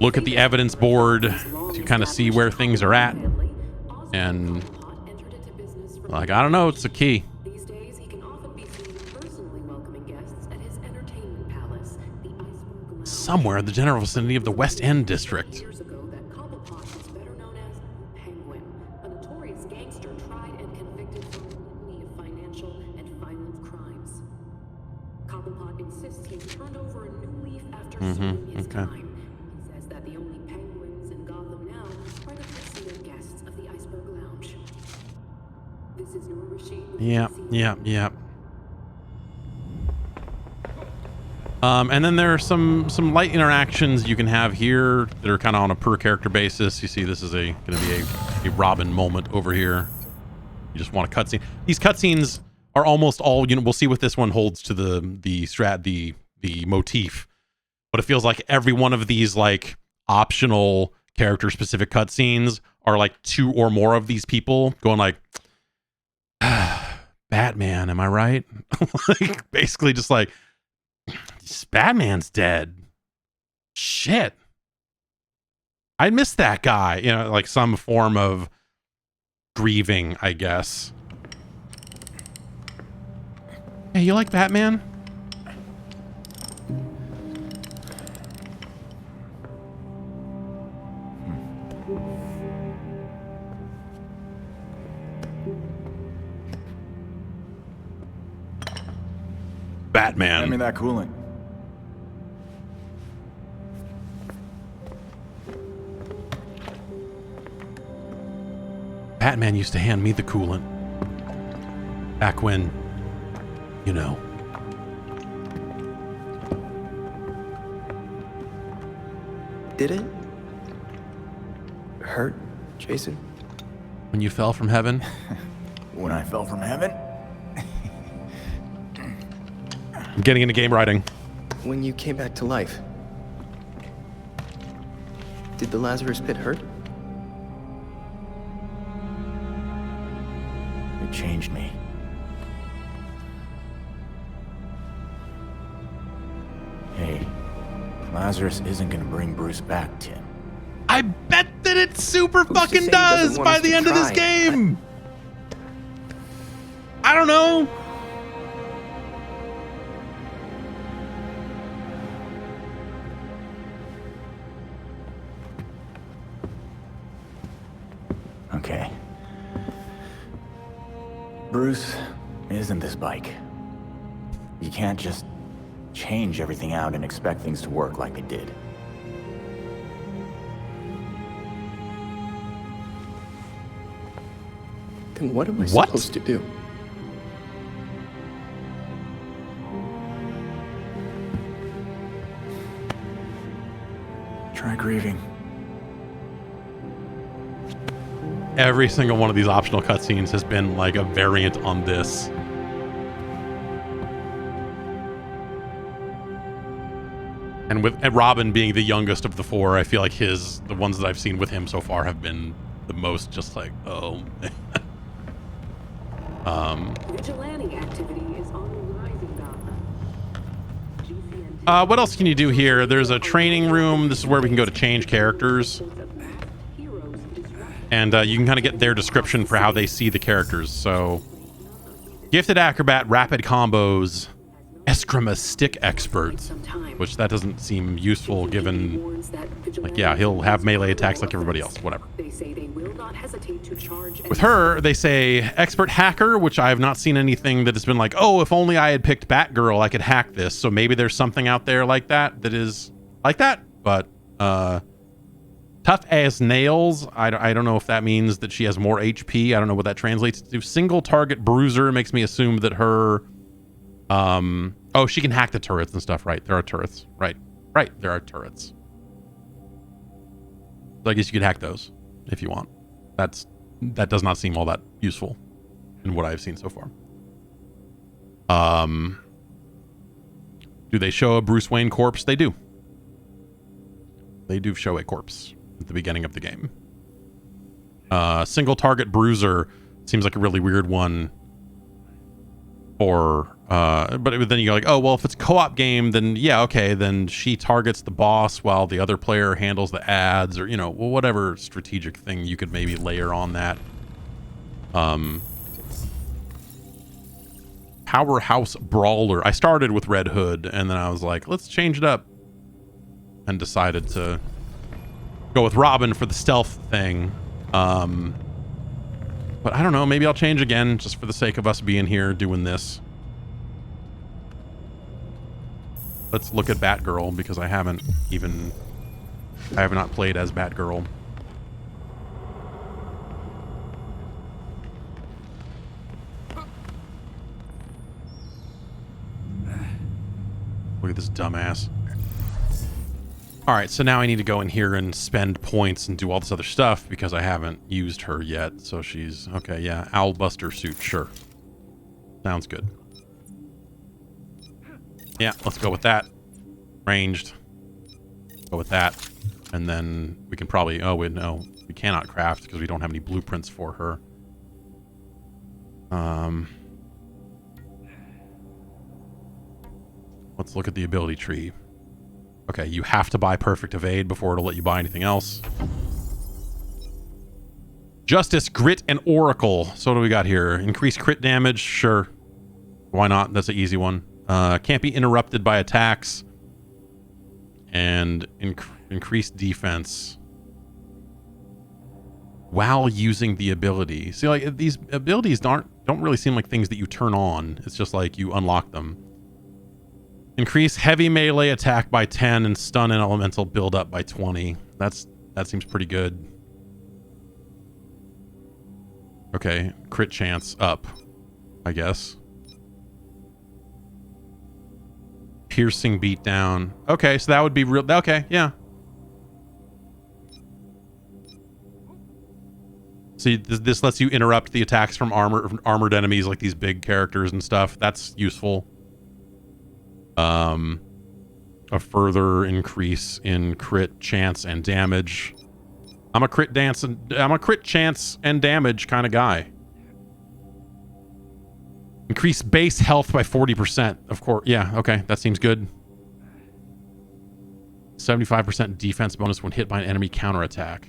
look at the evidence board to kind of see where things are at. And like, I don't know, it's a key. Somewhere in the general vicinity of the West End district. Okay. He says that the only penguins in Gotham now are the preceding guests of the Iceberg Lounge. This is Nur Rashid. Yeah. And then there are some light interactions you can have here that are kind of on a per character basis. You see, this is going to be a Robin moment over here. You just want a cutscene. These cutscenes are almost all, we'll see what this one holds to the motif. But it feels like every one of these like optional character specific cutscenes are like two or more of these people going like, Batman, am I right? Like, basically just like, Batman's dead. Shit. I miss that guy. Like some form of grieving, I guess. Hey, you like Batman? Batman. Hand me that coolant. Batman used to hand me the coolant. Back when, Did it hurt, Jason? When you fell from heaven? When I fell from heaven? I'm getting into game writing. When you came back to life, did the Lazarus pit hurt? It changed me. Hey, Lazarus isn't gonna bring Bruce back, Tim. I bet that it super fucking does by the end of this game. I don't know. Okay. Bruce isn't this bike. You can't just change everything out and expect things to work like they did. Then what am I supposed to do? Try grieving. Every single one of these optional cutscenes has been like a variant on this. And with Robin being the youngest of the four, I feel like the ones that I've seen with him so far have been the most just like, oh. Vigilante activity is on the rise in Gotham. What else can you do here? There's a training room. This is where we can go to change characters. And you can kind of get their description for how they see the characters. So, gifted acrobat, rapid combos, eskrima stick expert, which that doesn't seem useful given, like, yeah, he'll have melee attacks like everybody else, whatever. With her, they say expert hacker, which I have not seen anything that has been like, oh, if only I had picked Batgirl, I could hack this. So maybe there's something out there like that is like that, but tough as nails. I don't know if that means that she has more HP. I don't know what that translates to. Single target bruiser makes me assume that her oh, she can hack the turrets and stuff, right? There are turrets. Right, there are turrets. So I guess you could hack those if you want. That does not seem all that useful in what I've seen so far. Do they show a Bruce Wayne corpse? They do. They do show a corpse at the beginning of the game. Single target bruiser seems like a really weird one for but then you're like, oh well, if it's a co-op game, then yeah, okay, then she targets the boss while the other player handles the ads, or well, whatever strategic thing you could maybe layer on that. Powerhouse Brawler. I started with Red Hood and then I was like, let's change it up, and decided to go with Robin for the stealth thing. But I don't know, maybe I'll change again just for the sake of us being here doing this. Let's look at Batgirl, because I have not played as Batgirl. Look at this dumbass. Alright, so now I need to go in here and spend points and do all this other stuff because I haven't used her yet. So she's... okay, yeah. Owlbuster suit, sure. Sounds good. Yeah, let's go with that. Ranged. Go with that. And then we can probably... oh, wait, no. We cannot craft because we don't have any blueprints for her. Let's look at the ability tree. Okay, you have to buy Perfect Evade before it'll let you buy anything else. Justice, Grit, and Oracle. So what do we got here? Increased crit damage? Sure. Why not? That's an easy one. Can't be interrupted by attacks. And increased defense while using the ability. See, like, these abilities don't really seem like things that you turn on. It's just like you unlock them. Increase heavy melee attack by 10 and stun and elemental build up by 20. That seems pretty good. Okay, crit chance up, I guess. Piercing beatdown. Okay, so that would be real. Okay, yeah. See, this lets you interrupt the attacks from armored enemies, like these big characters and stuff. That's useful. A further increase in crit chance and damage. I'm a crit chance and damage kind of guy. Increase base health by 40%. Of course, yeah, okay, that seems good. 75% defense bonus when hit by an enemy counterattack.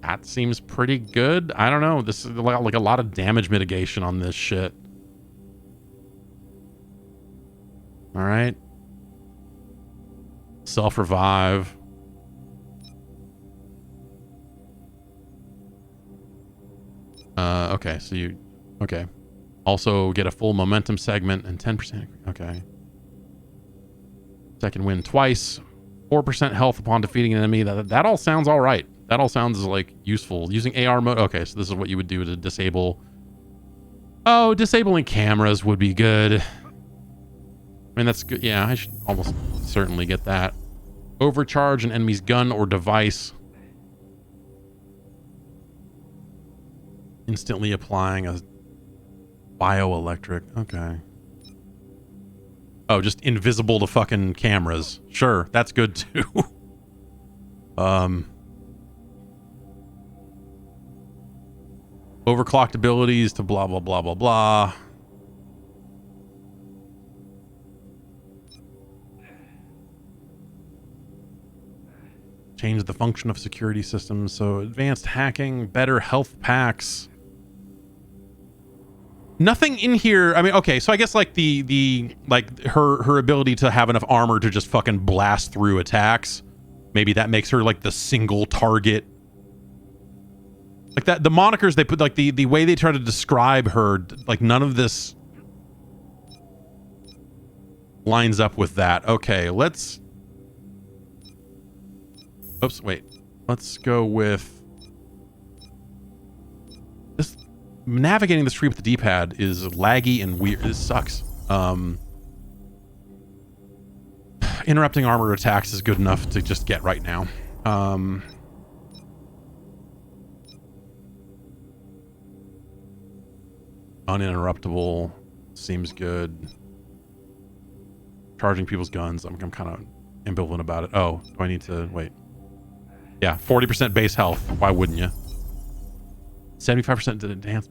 That seems pretty good. I don't know. This is like a lot of damage mitigation on this shit. All right. Self-revive. Okay, so you... okay. Also get a full momentum segment and 10%... okay. Second win twice. 4% health upon defeating an enemy. That all sounds all right. That all sounds like useful. Using AR mode... okay, so this is what you would do to disable... oh, disabling cameras would be good. I mean, that's good. Yeah, I should almost certainly get that. Overcharge an enemy's gun or device. Instantly applying a bioelectric. Okay. Oh, just invisible to fucking cameras. Sure, that's good too. Overclocked abilities to blah, blah, blah, blah, blah. Change the function of security systems. So advanced hacking, better health packs. Nothing in here. I mean, okay, so I guess like like her ability to have enough armor to just fucking blast through attacks. Maybe that makes her like the single target. Like that, the monikers they put, like the way they try to describe her, like none of this lines up with that. Okay, let's... Oops, wait. Let's go with... This navigating the street with the D-pad is laggy and weird. This sucks. Interrupting armored attacks is good enough to just get right now. Uninterruptible seems good. Charging people's guns. I'm kind of ambivalent about it. Oh, do I need to wait? Yeah, 40% base health. Why wouldn't you? 75% to enhance.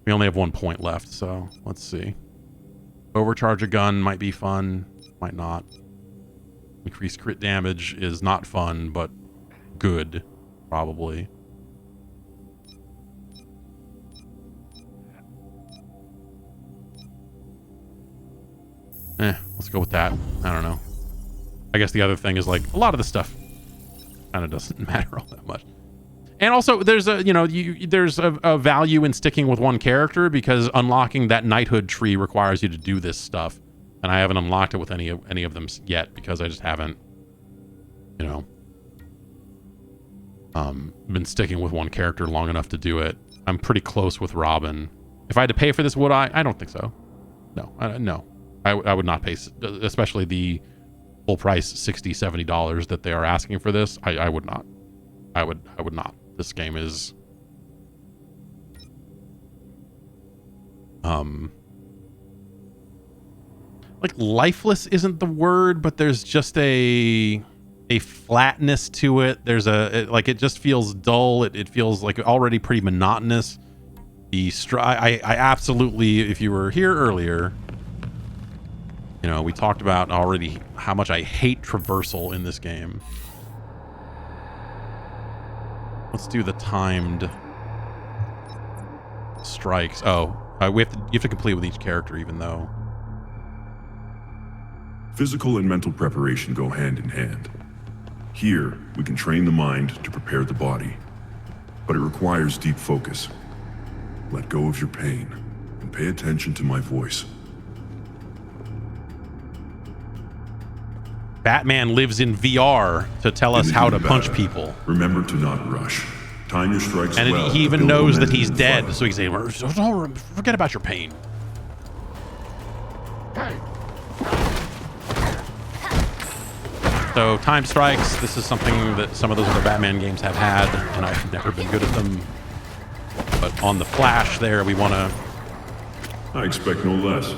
We only have 1 point left, so let's see. Overcharge a gun might be fun, might not. Increased crit damage is not fun, but good, probably. Let's go with that. I don't know. I guess the other thing is, like, a lot of the stuff kind of doesn't matter all that much. And also, there's a, you know, there's a value in sticking with one character, because unlocking that knighthood tree requires you to do this stuff, and I haven't unlocked it with any of them yet, because I just haven't, you know, been sticking with one character long enough to do it. I'm pretty close with Robin. If I had to pay for this, would I? I don't think so. No, no. I would not pay, especially the full price $60-$70 that they are asking for this. I would not. I would not. This game is like, lifeless isn't the word, but there's just a flatness to it. There's like, it just feels dull. It feels like already pretty monotonous. I absolutely, if you were here earlier, you know, we talked about already how much I hate traversal in this game. Let's do the timed strikes. Oh, you have to complete with each character, even though. Physical and mental preparation go hand in hand. Here, we can train the mind to prepare the body, but it requires deep focus. Let go of your pain and pay attention to my voice. Batman lives in VR to tell us how to punch people. Remember to not rush. Time your strikes and well. He even knows that he's dead, so he can say, forget about your pain. So, time strikes, this is something that some of those other Batman games have had, and I've never been good at them. But on the Flash there, we want to... I expect no less.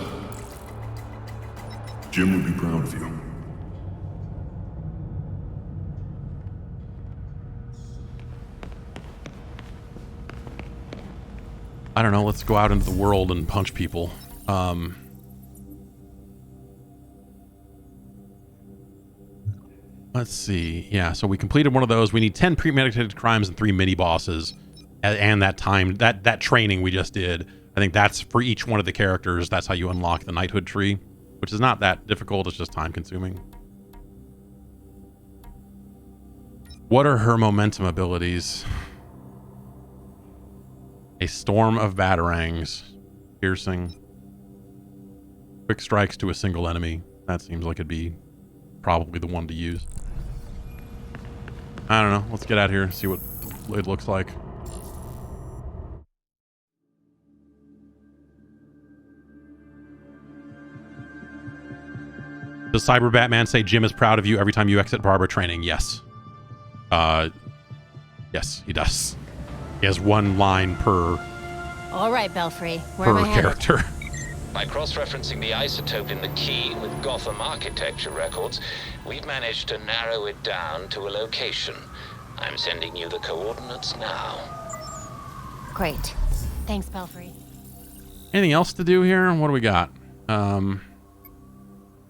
Jim would be proud of you. I don't know, let's go out into the world and punch people. Let's see. Yeah, so we completed one of those. We need 10 premeditated crimes and 3 mini-bosses. And that time, that training we just did. I think that's for each one of the characters. That's how you unlock the knighthood tree, which is not that difficult. It's just time-consuming. What are her momentum abilities? A storm of batarangs. Piercing. Quick strikes to a single enemy. That seems like it'd be probably the one to use. I don't know. Let's get out here and see what it looks like. Does Cyber Batman say Jim is proud of you every time you exit barber training? Yes. Yes, he does. He has one line per... All right, Belfry. Where am I headed? Character. By cross-referencing the isotope in the key with Gotham architecture records, we've managed to narrow it down to a location. I'm sending you the coordinates now. Great. Thanks, Belfry. Anything else to do here? What do we got?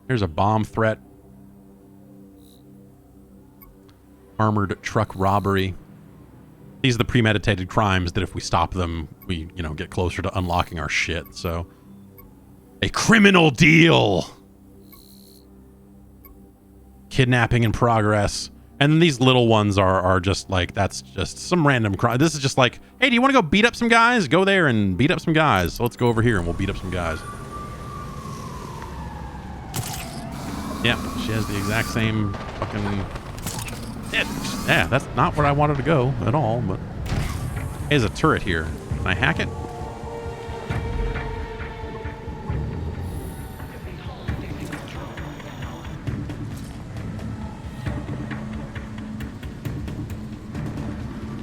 Here's a bomb threat. Armored truck robbery. These are the premeditated crimes that if we stop them, we, you know, get closer to unlocking our shit. So, a criminal deal. Kidnapping in progress. And then these little ones are just like, that's just some random crime. This is just like, hey, do you want to go beat up some guys? Go there and beat up some guys. So let's go over here and we'll beat up some guys. Yeah, she has the exact same fucking... Yeah, that's not where I wanted to go at all, but... There's a turret here. Can I hack it?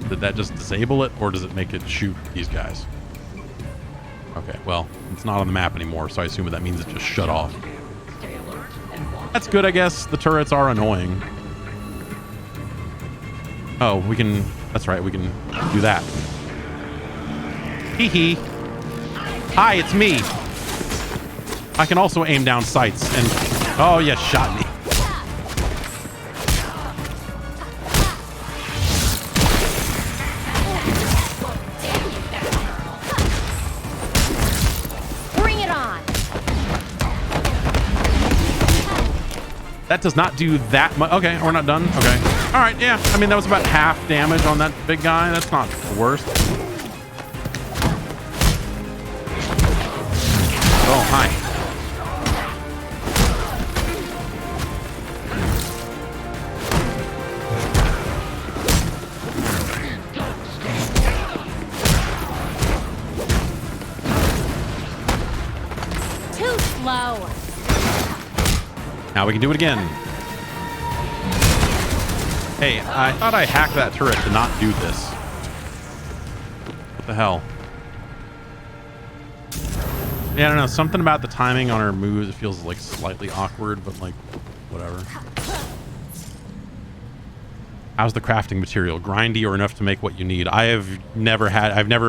Did that just disable it, or does it make it shoot these guys? Okay, well, it's not on the map anymore, so I assume that means it just shut off. That's good, I guess. The turrets are annoying. Oh, we can... That's right, we can do that. Hee hee. Hi, it's me. I can also aim down sights and... Oh, yeah, shot me. That does not do that much. Okay, we're not done. Okay. All right, yeah. I mean, that was about half damage on that big guy. That's not the worst. Oh, hi. Too slow. Now we can do it again. Hey, I thought I hacked that turret to not do this. What the hell? Yeah, I don't know. Something about the timing on her moves, it feels like slightly awkward, but like, whatever. How's the crafting material? Grindy or enough to make what you need? I've never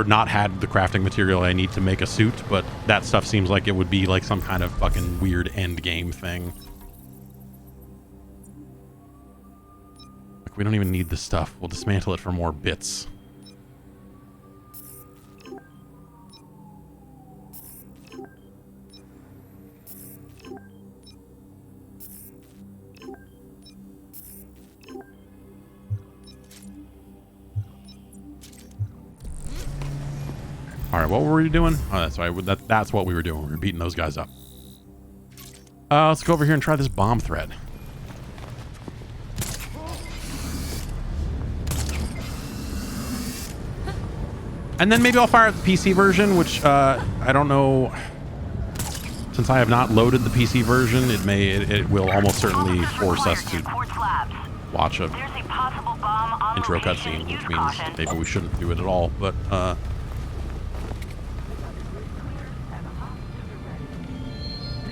not had the crafting material I need to make a suit, but that stuff seems like it would be like some kind of fucking weird end game thing. We don't even need this stuff. We'll dismantle it for more bits. All right, what were we doing? Oh, that's right. That's what we were doing. We were beating those guys up. Let's go over here and try this bomb thread. And then maybe I'll fire up the PC version, which I don't know. Since I have not loaded the PC version, it will almost certainly force us to watch a intro cutscene, which means maybe we shouldn't do it at all. But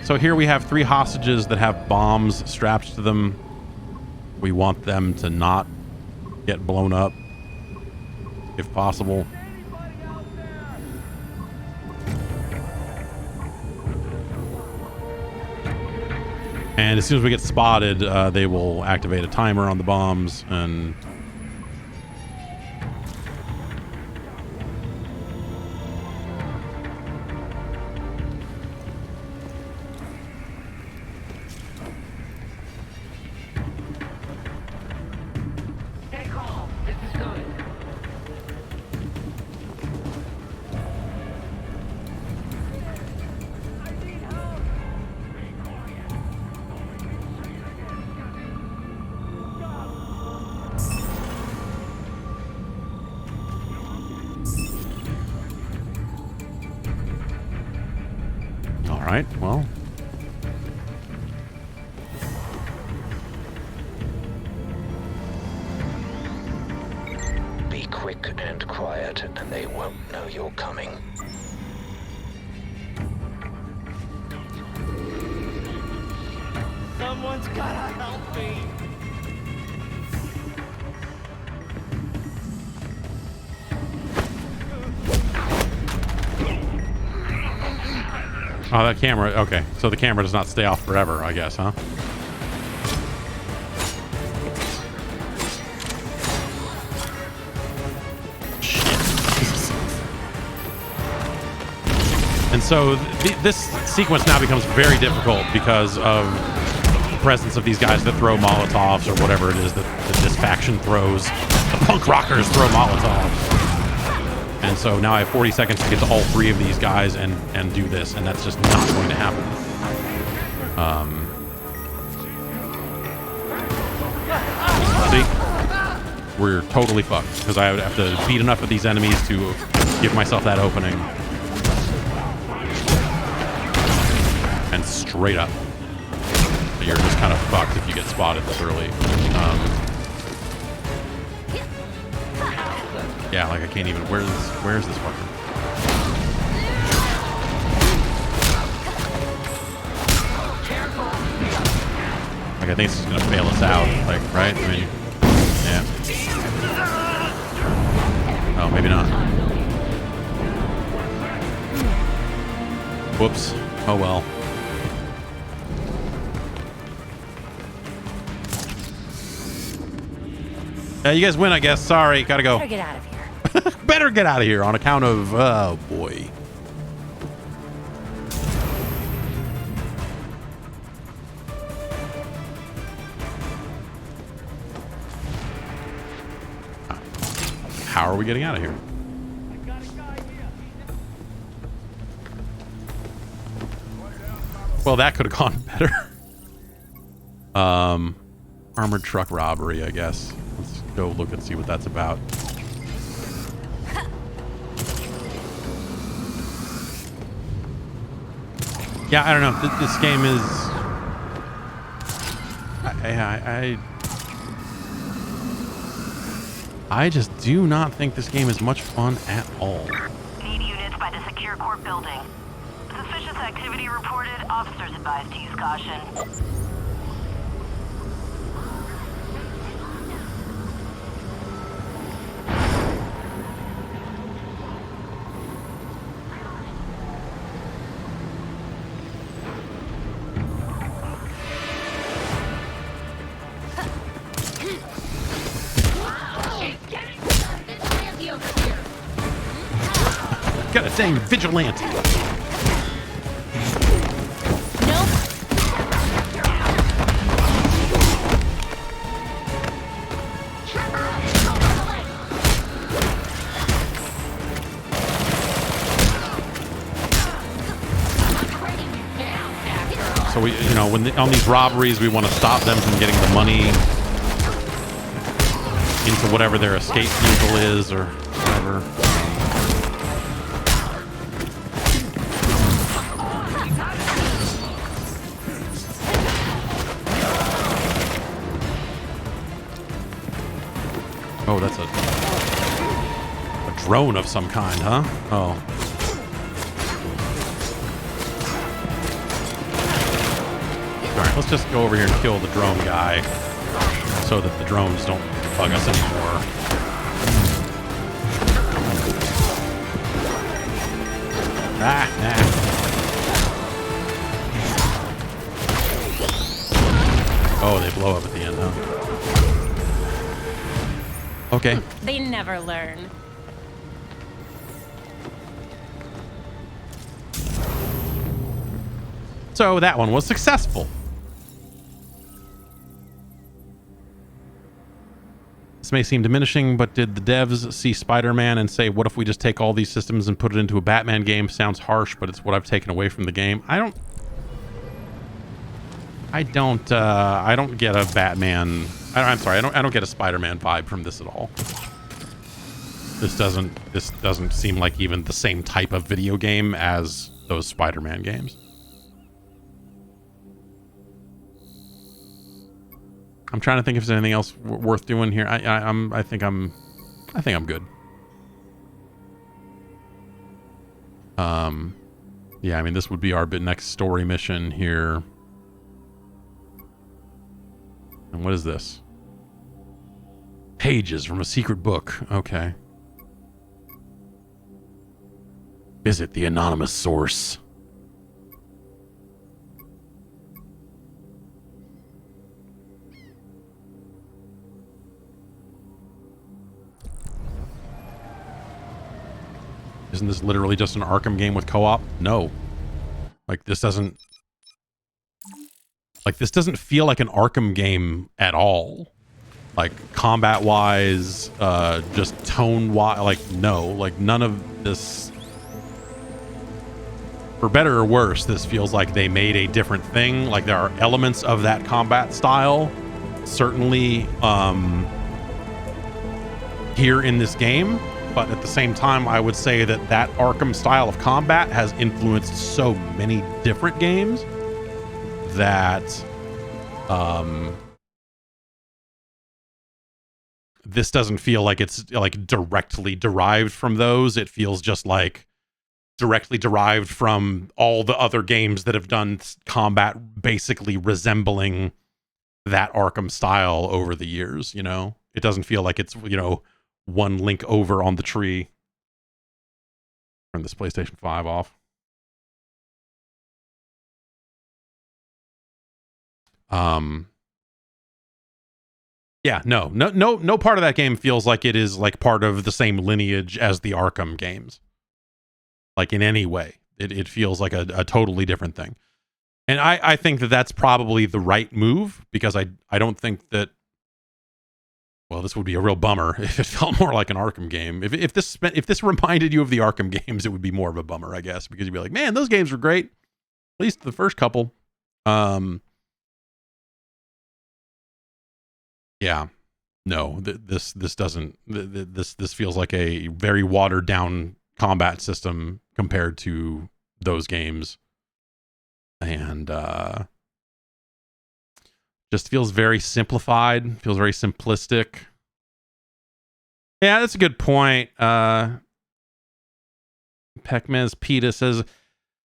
so here we have 3 hostages that have bombs strapped to them. We want them to not get blown up, if possible. And as soon as we get spotted, they will activate a timer on the bombs and... Alright, well. Be quick and quiet, and they won't know you're coming. Someone's gotta help me. Oh, that camera. Okay, so the camera does not stay off forever, I guess, huh? And so this sequence now becomes very difficult because of the presence of these guys that throw Molotovs or whatever it is that this faction throws. The punk rockers throw Molotovs. And so now I have 40 seconds to get to all 3 of these guys and do this, and that's just not going to happen. See? We're totally fucked, because I would have to beat enough of these enemies to give myself that opening. And straight up. You're just kind of fucked if you get spotted this early. Yeah, like I can't even. Where's this fucker? Like I think it's just gonna bail us out. Like, right? I mean, yeah. Oh, maybe not. Whoops. Oh well. You guys win, I guess. Sorry, gotta go. Better get out of here. Better get out of here on account of, oh boy. How are we getting out of here? Well, that could have gone better. Armored truck robbery, I guess. Let's go look and see what that's about. Yeah, I don't know. This game is... I just do not think this game is much fun at all. Need units by the secure court building. Suspicious activity reported. Officers advised to use caution. Got a dang vigilante. So we, you know, on these robberies, we want to stop them from getting the money into whatever their escape vehicle is or whatever. Oh, that's a drone of some kind, huh? Oh. Alright, let's just go over here and kill the drone guy so that the drones don't bug us anymore. Ah, Oh, they blow up at the end, huh? Okay. They never learn. So that one was successful. This may seem diminishing, but did the devs see Spider-Man and say, what if we just take all these systems and put it into a Batman game? Sounds harsh, but it's what I've taken away from the game. I don't get a Batman... I'm sorry, I don't get a Spider-Man vibe from this at all. This doesn't seem like even the same type of video game as those Spider-Man games. I'm trying to think if there's anything else worth doing here. I think I'm good. Yeah, I mean, this would be our next story mission here. And what is this? Pages from a secret book. Okay. Visit the anonymous source. Isn't this literally just an Arkham game with co-op? No. Like, this doesn't... Like, this doesn't feel like an Arkham game at all. Like, combat-wise, just tone-wise, like, no. Like, none of this... For better or worse, this feels like they made a different thing. Like, there are elements of that combat style, certainly, here in this game. But at the same time, I would say that that Arkham style of combat has influenced so many different games that this doesn't feel like it's like directly derived from those. It feels just like directly derived from all the other games that have done combat basically resembling that Arkham style over the years, you know? It doesn't feel like it's, you know, one link over on the tree. Turn this PlayStation 5 off. Yeah, no part of that game feels like it is like part of the same lineage as the Arkham games. Like in any way. It feels like a totally different thing. And I think that that's probably the right move, because I don't think that, well, this would be a real bummer if it felt more like an Arkham game. If this reminded you of the Arkham games, it would be more of a bummer, I guess, because you'd be like, man, those games were great. At least the first couple. Yeah, no, this doesn't. This feels like a very watered down combat system compared to those games, and just feels very simplified. Feels very simplistic. Yeah, that's a good point. Peckman's Peta says,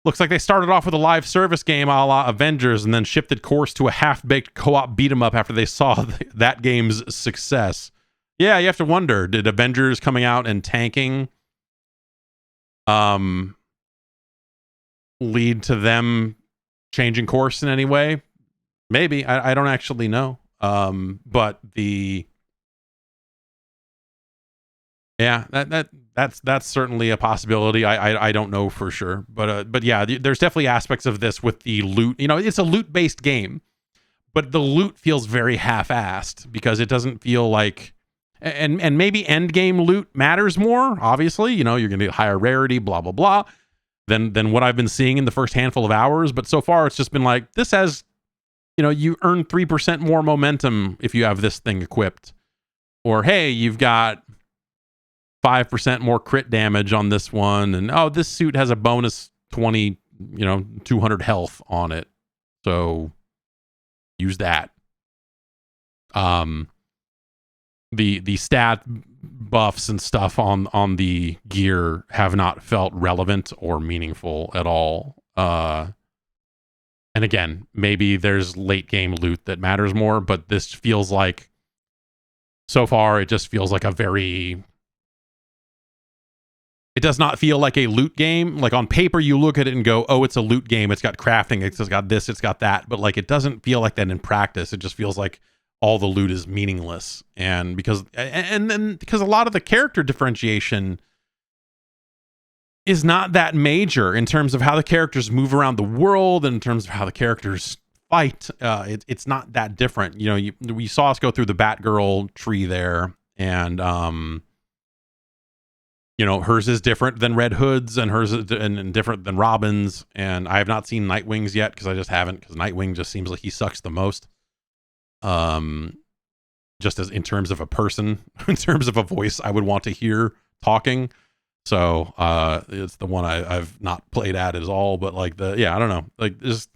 looks like they started off with a live service game a la Avengers and then shifted course to a half-baked co-op beat-em-up after they saw that game's success. Yeah, you have to wonder, did Avengers coming out and tanking lead to them changing course in any way? Maybe. I don't actually know. But yeah, that's certainly a possibility. I don't know for sure, but yeah, there's definitely aspects of this with the loot. You know, it's a loot-based game, but the loot feels very half-assed because it doesn't feel like, and maybe end game loot matters more. Obviously, you know, you're going to get higher rarity, blah blah blah, than what I've been seeing in the first handful of hours. But so far, it's just been like, this has, you know, you earn 3% more momentum if you have this thing equipped, or hey, you've got 5% more crit damage on this one, and oh, this suit has a bonus 20, 200 health on it, so use that. The stat buffs and stuff on the gear have not felt relevant or meaningful at all. And again, maybe there's late game loot that matters more, but this feels like, so far, it just feels like a very... It does not feel like a loot game. Like on paper, you look at it and go, oh, it's a loot game. It's got crafting. It's got this. It's got that. But like, it doesn't feel like that in practice. It just feels like all the loot is meaningless. And because a lot of the character differentiation is not that major in terms of how the characters move around the world, and in terms of how the characters fight. It's not that different. You know, we saw us go through the Batgirl tree there, and you know, hers is different than Red Hood's, and hers is and different than Robin's. And I have not seen Nightwing's yet because I just haven't, because Nightwing just seems like he sucks the most. Just as in terms of a person, in terms of a voice I would want to hear talking. So it's the one I've not played at at all. But like I don't know, like just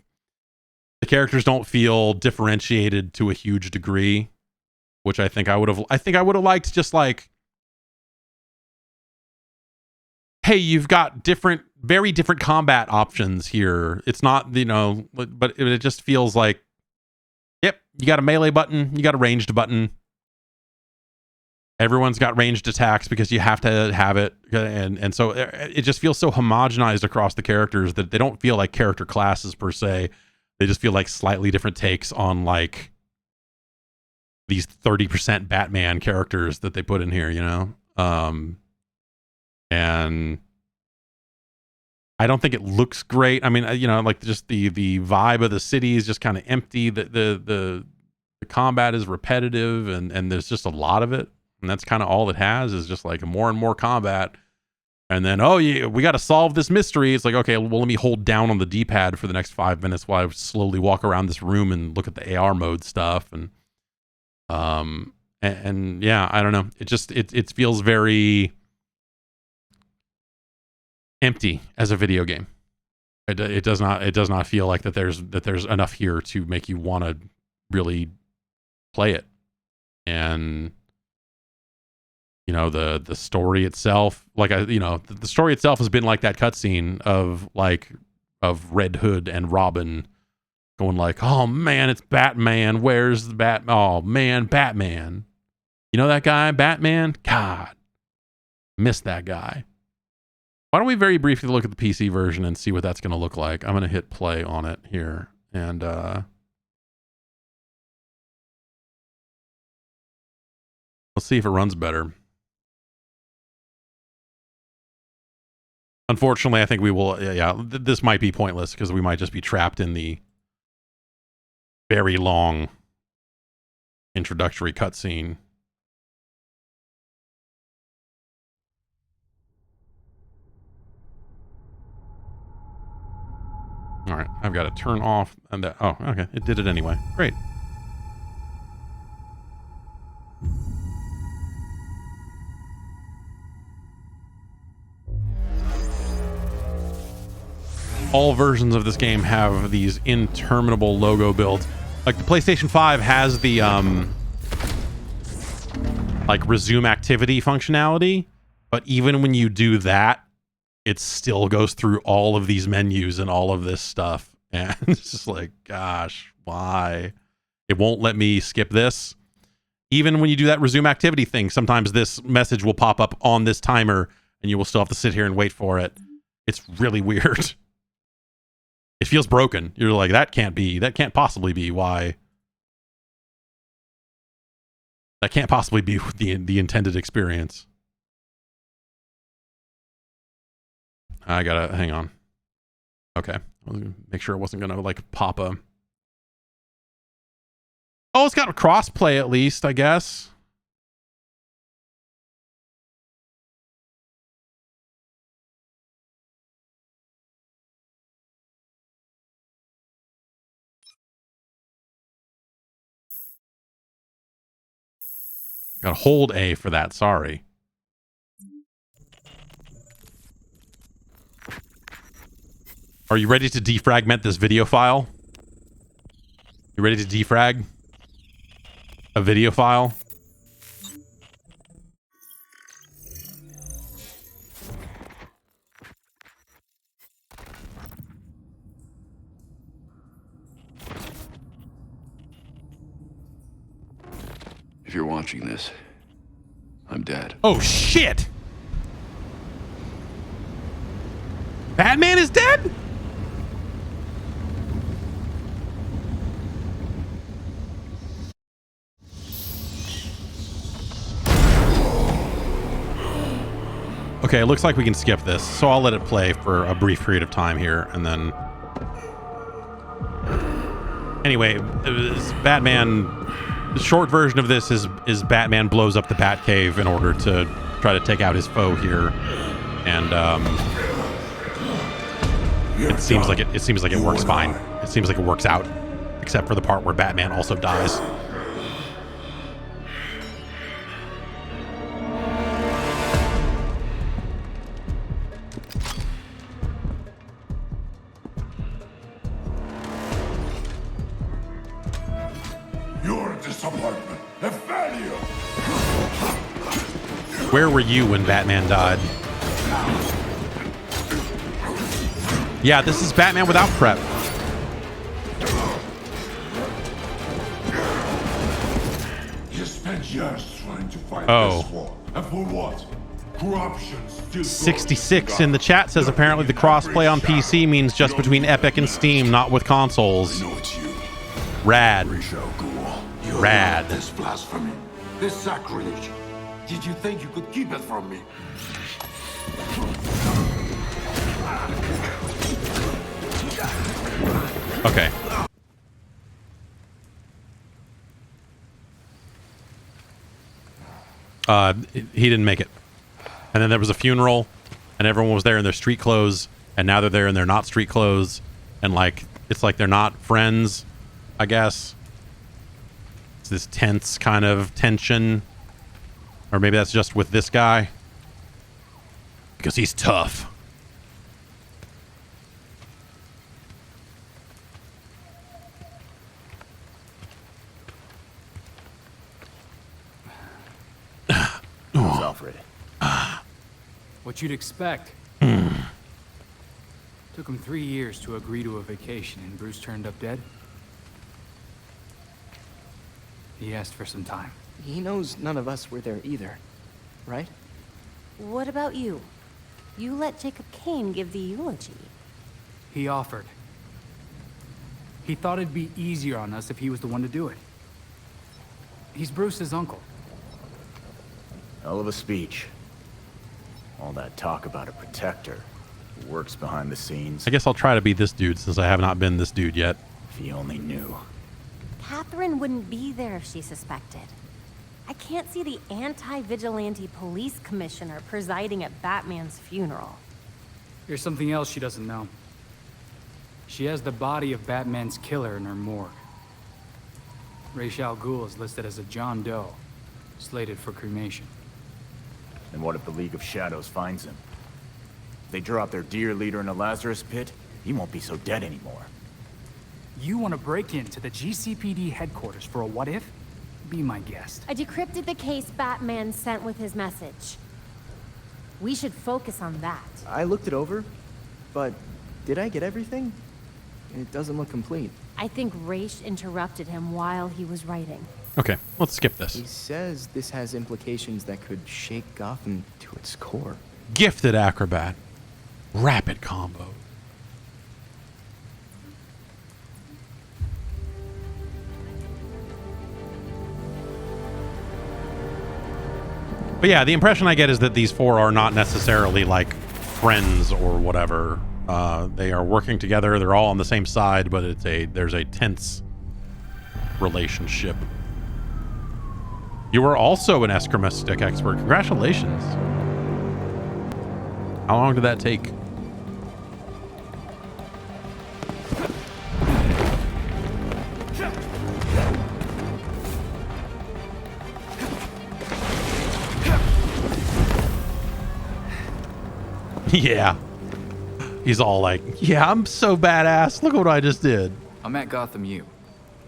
the characters don't feel differentiated to a huge degree, which I think I would have liked. Just like, hey, you've got very different combat options here. It's not, you know, but it just feels like, yep, you got a melee button, you got a ranged button. Everyone's got ranged attacks because you have to have it. And so it just feels so homogenized across the characters that they don't feel like character classes per se. They just feel like slightly different takes on like these 30% Batman characters that they put in here, you know? And I don't think it looks great. I mean, you know, like just the vibe of the city is just kind of empty. The combat is repetitive, and there's just a lot of it, and that's kind of all it has is just like more and more combat. And then, oh yeah, we got to solve this mystery. It's like, okay, well, let me hold down on the D-pad for the next 5 minutes while I slowly walk around this room and look at the AR mode stuff. And yeah, I don't know. It feels very empty as a video game. It does not feel like that there's enough here to make you want to really play it. And you know, the story itself, like the story itself has been like that cutscene of Red Hood and Robin going like, oh man, it's Batman. Where's the Batman? Oh man, Batman. You know that guy, Batman? God, missed that guy. Why don't we very briefly look at the PC version and see what that's going to look like? I'm going to hit play on it here. And let's see if it runs better. Unfortunately, I think we will, this might be pointless because we might just be trapped in the very long introductory cutscene. All right, I've got to turn off and that. Oh, okay, it did it anyway. Great. All versions of this game have these interminable logo builds. Like the PlayStation 5 has the like resume activity functionality, but even when you do that, it still goes through all of these menus and all of this stuff. And it's just like, gosh, why? It won't let me skip this. Even when you do that resume activity thing, sometimes this message will pop up on this timer and you will still have to sit here and wait for it. It's really weird. It feels broken. You're like, that can't possibly be why. That can't possibly be the intended experience. I gotta, hang on. Okay. I was gonna make sure it wasn't gonna like pop a. Oh, it's got a crossplay at least, I guess. Gotta hold A for that, sorry. Are you ready to defragment this video file? You ready to defrag a video file? If you're watching this, I'm dead. Oh shit! Batman is dead? Okay, it looks like we can skip this, so I'll let it play for a brief period of time here, and then... Anyway, Batman... The short version of this is Batman blows up the Batcave in order to try to take out his foe here, and it seems like it works fine. It seems like it works out, except for the part where Batman also dies. You're a disappointment, a failure. Where were you when Batman died? Yeah, this is Batman without prep. You spent years trying to fight Oh. this war. And for what? Corruption still 66 in the chat says apparently the crossplay on PC means just between Epic and Steam, not with consoles. Rad. Rad. This blasphemy, this sacrilege. Did you think you could keep it from me? Okay. He didn't make it. And then there was a funeral, and everyone was there in their street clothes, and now they're there in their not street clothes, and like it's like they're not friends, I guess. It's this tense kind of tension. Or maybe that's just with this guy. Because he's tough. Who's Alfred? What you'd expect. Took him 3 years to agree to a vacation, and Bruce turned up dead. He asked for some time. He knows none of us were there either, right? What about you? You let Jacob Kane give the eulogy. He offered. He thought it'd be easier on us if he was the one to do it. He's Bruce's uncle. Hell of a speech. All that talk about a protector who works behind the scenes. I guess I'll try to be this dude since I have not been this dude yet. If he only knew. Catherine wouldn't be there if she suspected. I can't see the anti-vigilante police commissioner presiding at Batman's funeral. Here's something else she doesn't know. She has the body of Batman's killer in her morgue. Ra's al Ghul is listed as a John Doe, slated for cremation. And what if the League of Shadows finds him? If they draw out their dear leader in a Lazarus pit, he won't be so dead anymore. You want to break into the GCPD headquarters for a what-if? Be my guest. I decrypted the case Batman sent with his message. We should focus on that. I looked it over, but did I get everything? It doesn't look complete. I think Ra's interrupted him while he was writing. Okay, let's skip this. He says this has implications that could shake Gotham to its core. Gifted acrobat. Rapid combo. But yeah, the impression I get is that these four are not necessarily like friends or whatever. They are working together. They're all on the same side, but there's a tense relationship. You were also an eskrima stick expert. Congratulations. How long did that take? Yeah. He's all like, yeah, I'm so badass. Look what I just did. I'm at Gotham U.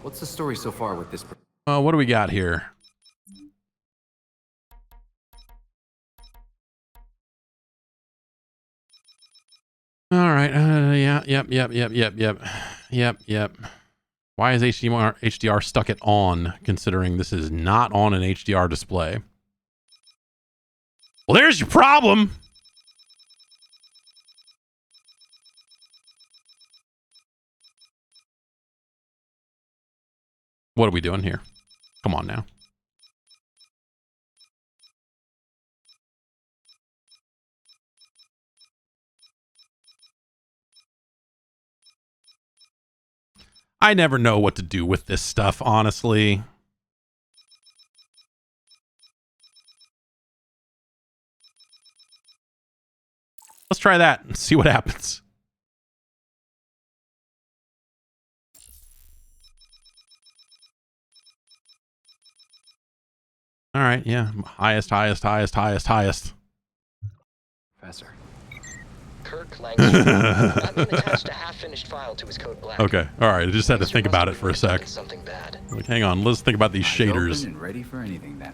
What's the story so far with this? What do we got here? All right. Yep. Why is HDR stuck at on, considering this is not on an HDR display? Well, there's your problem. What are we doing here? Come on now. I never know what to do with this stuff, honestly. Let's try that and see what happens. All right, yeah. Highest. Professor. Kirk Langstrom. Batman attached a half-finished file to his code black. Okay, all right. I just had to think about it for a sec. Something bad. Like, hang on, let's think about these shaders. Open and ready for anything then.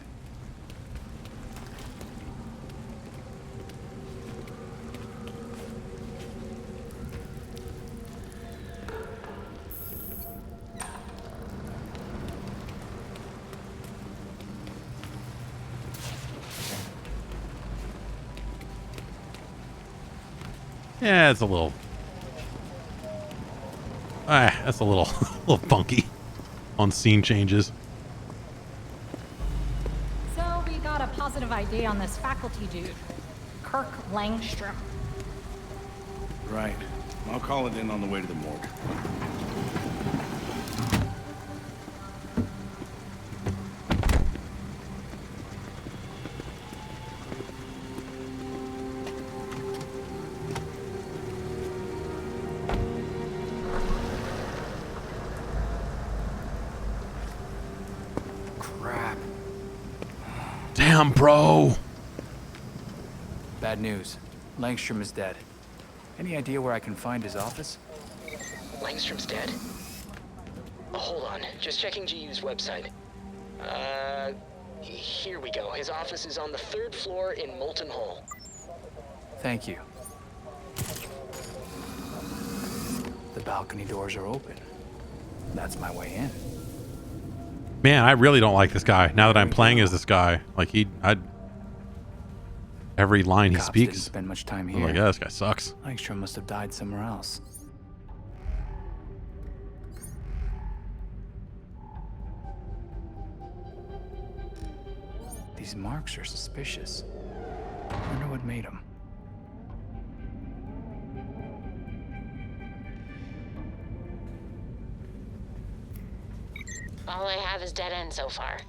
Yeah, it's a little. That's a little funky on scene changes. So we got a positive ID on this faculty dude, Kirk Langstrom. Right. I'll call it in on the way to the morgue. Damn, bro. Bad news. Langstrom is dead. Any idea where I can find his office? Langstrom's dead? Hold on, just checking GU's website. Here we go. His office is on the 3rd floor in Molten Hall. Thank you. The balcony doors are open. That's my way in. Man, I really don't like this guy. Now that I'm playing as this guy, like every line he Cops speaks. didn't spend much time I'm here. like, yeah, this guy sucks. Langstrom must have died somewhere else. These marks are suspicious. Wonder what made them. All I have is dead end so far.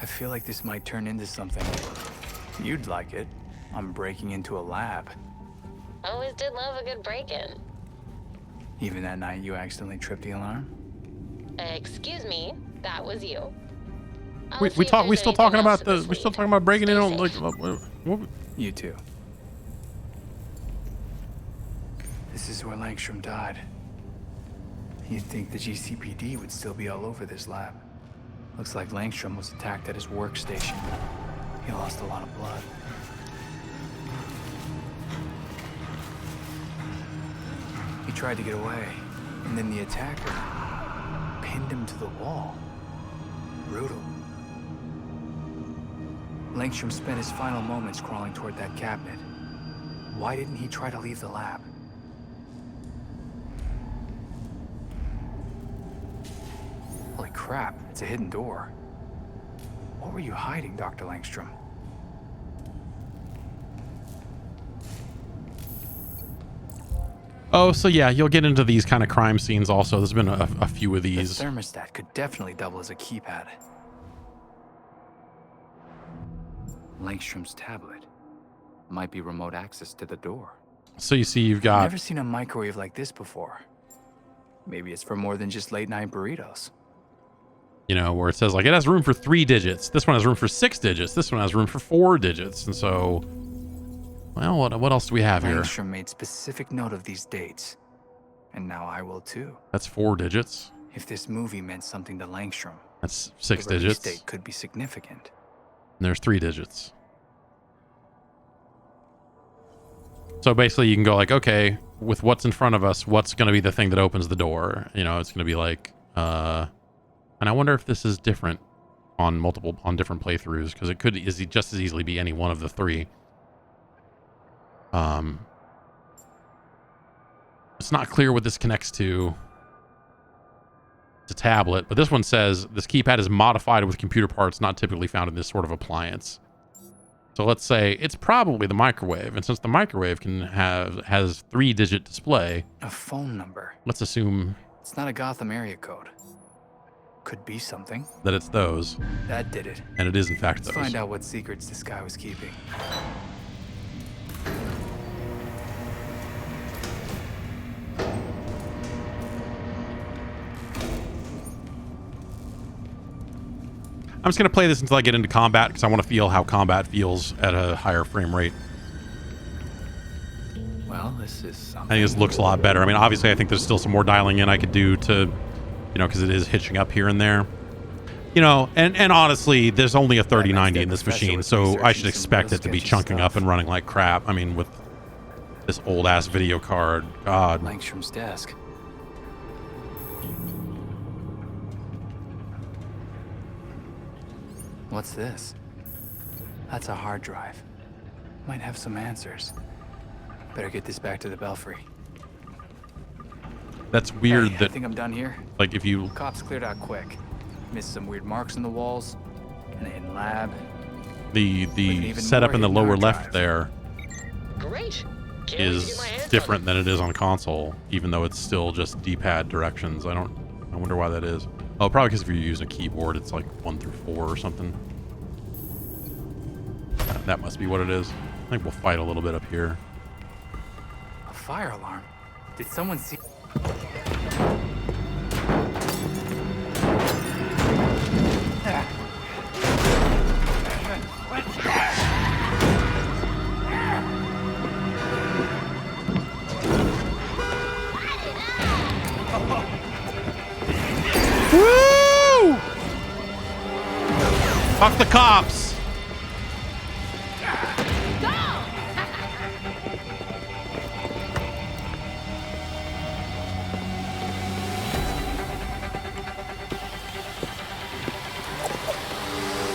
I feel like this might turn into something. You'd like it. I'm breaking into a lab. Always did love a good break-in. Even that night you accidentally tripped the alarm? Excuse me, that was you. We still talking about breaking in on like what? You too. This is where Langstrom died. You'd think the GCPD would still be all over this lab. Looks like Langstrom was attacked at his workstation. He lost a lot of blood. He tried to get away, and then the attacker pinned him to the wall. Brutal. Langstrom spent his final moments crawling toward that cabinet. Why didn't he try to leave the lab? Holy crap, it's a hidden door. What were you hiding, Dr. Langstrom? Oh, so yeah, you'll get into these kind of crime scenes also. There's been a few of these. The thermostat could definitely double as a keypad. Langstrom's tablet. Might be remote access to the door. So you see you've got... I've never seen a microwave like this before. Maybe it's for more than just late night burritos. You know, where it says like it has room for 3 digits. This one has room for 6 digits. This one has room for 4 digits. And so, well, what else do we have here? Langstrom made specific note of these dates. And now I will too. That's 4 digits. If this movie meant something to Langstrom, that's 6 the release digits. date could be significant. And there's 3 digits. So basically you can go like, okay, with what's in front of us, what's going to be the thing that opens the door? You know, it's going to be like, and I wonder if this is different on different playthroughs, because it could just as easily be any one of the 3. It's not clear what this connects to. It's a tablet, but this one says this keypad is modified with computer parts not typically found in this sort of appliance. So let's say it's probably the microwave, and since the microwave has 3-digit display, a phone number. Let's assume it's not a Gotham area code. Could be something. That it's those. That did it. And it is in fact those. Let's find out what secrets this guy was keeping. I'm just going to play this until I get into combat, because I want to feel how combat feels at a higher frame rate. Well, this is something. I think this looks a lot better. I mean, obviously, I think there's still some more dialing in I could do to, you know, because it is hitching up here and there. You know, and honestly, there's only a 3090 in this machine, so I should expect it to be chunking up and running like crap. I mean, with this old-ass video card, God. Langstrom's desk. What's this? That's a hard drive. Might have some answers. Better get this back to the Belfry. That's weird. Hey, that I think I'm done here. Like if you... Cops cleared out quick. Missed some weird marks on the walls. An hidden lab. The setup in the lower left there is different than it is on console, even though it's still just D-pad directions. I wonder why that is. Oh, probably because if you're using a keyboard, it's like 1 through 4 or something. That must be what it is. I think we'll fight a little bit up here. A fire alarm? Did someone see... Woo! Fuck the cops.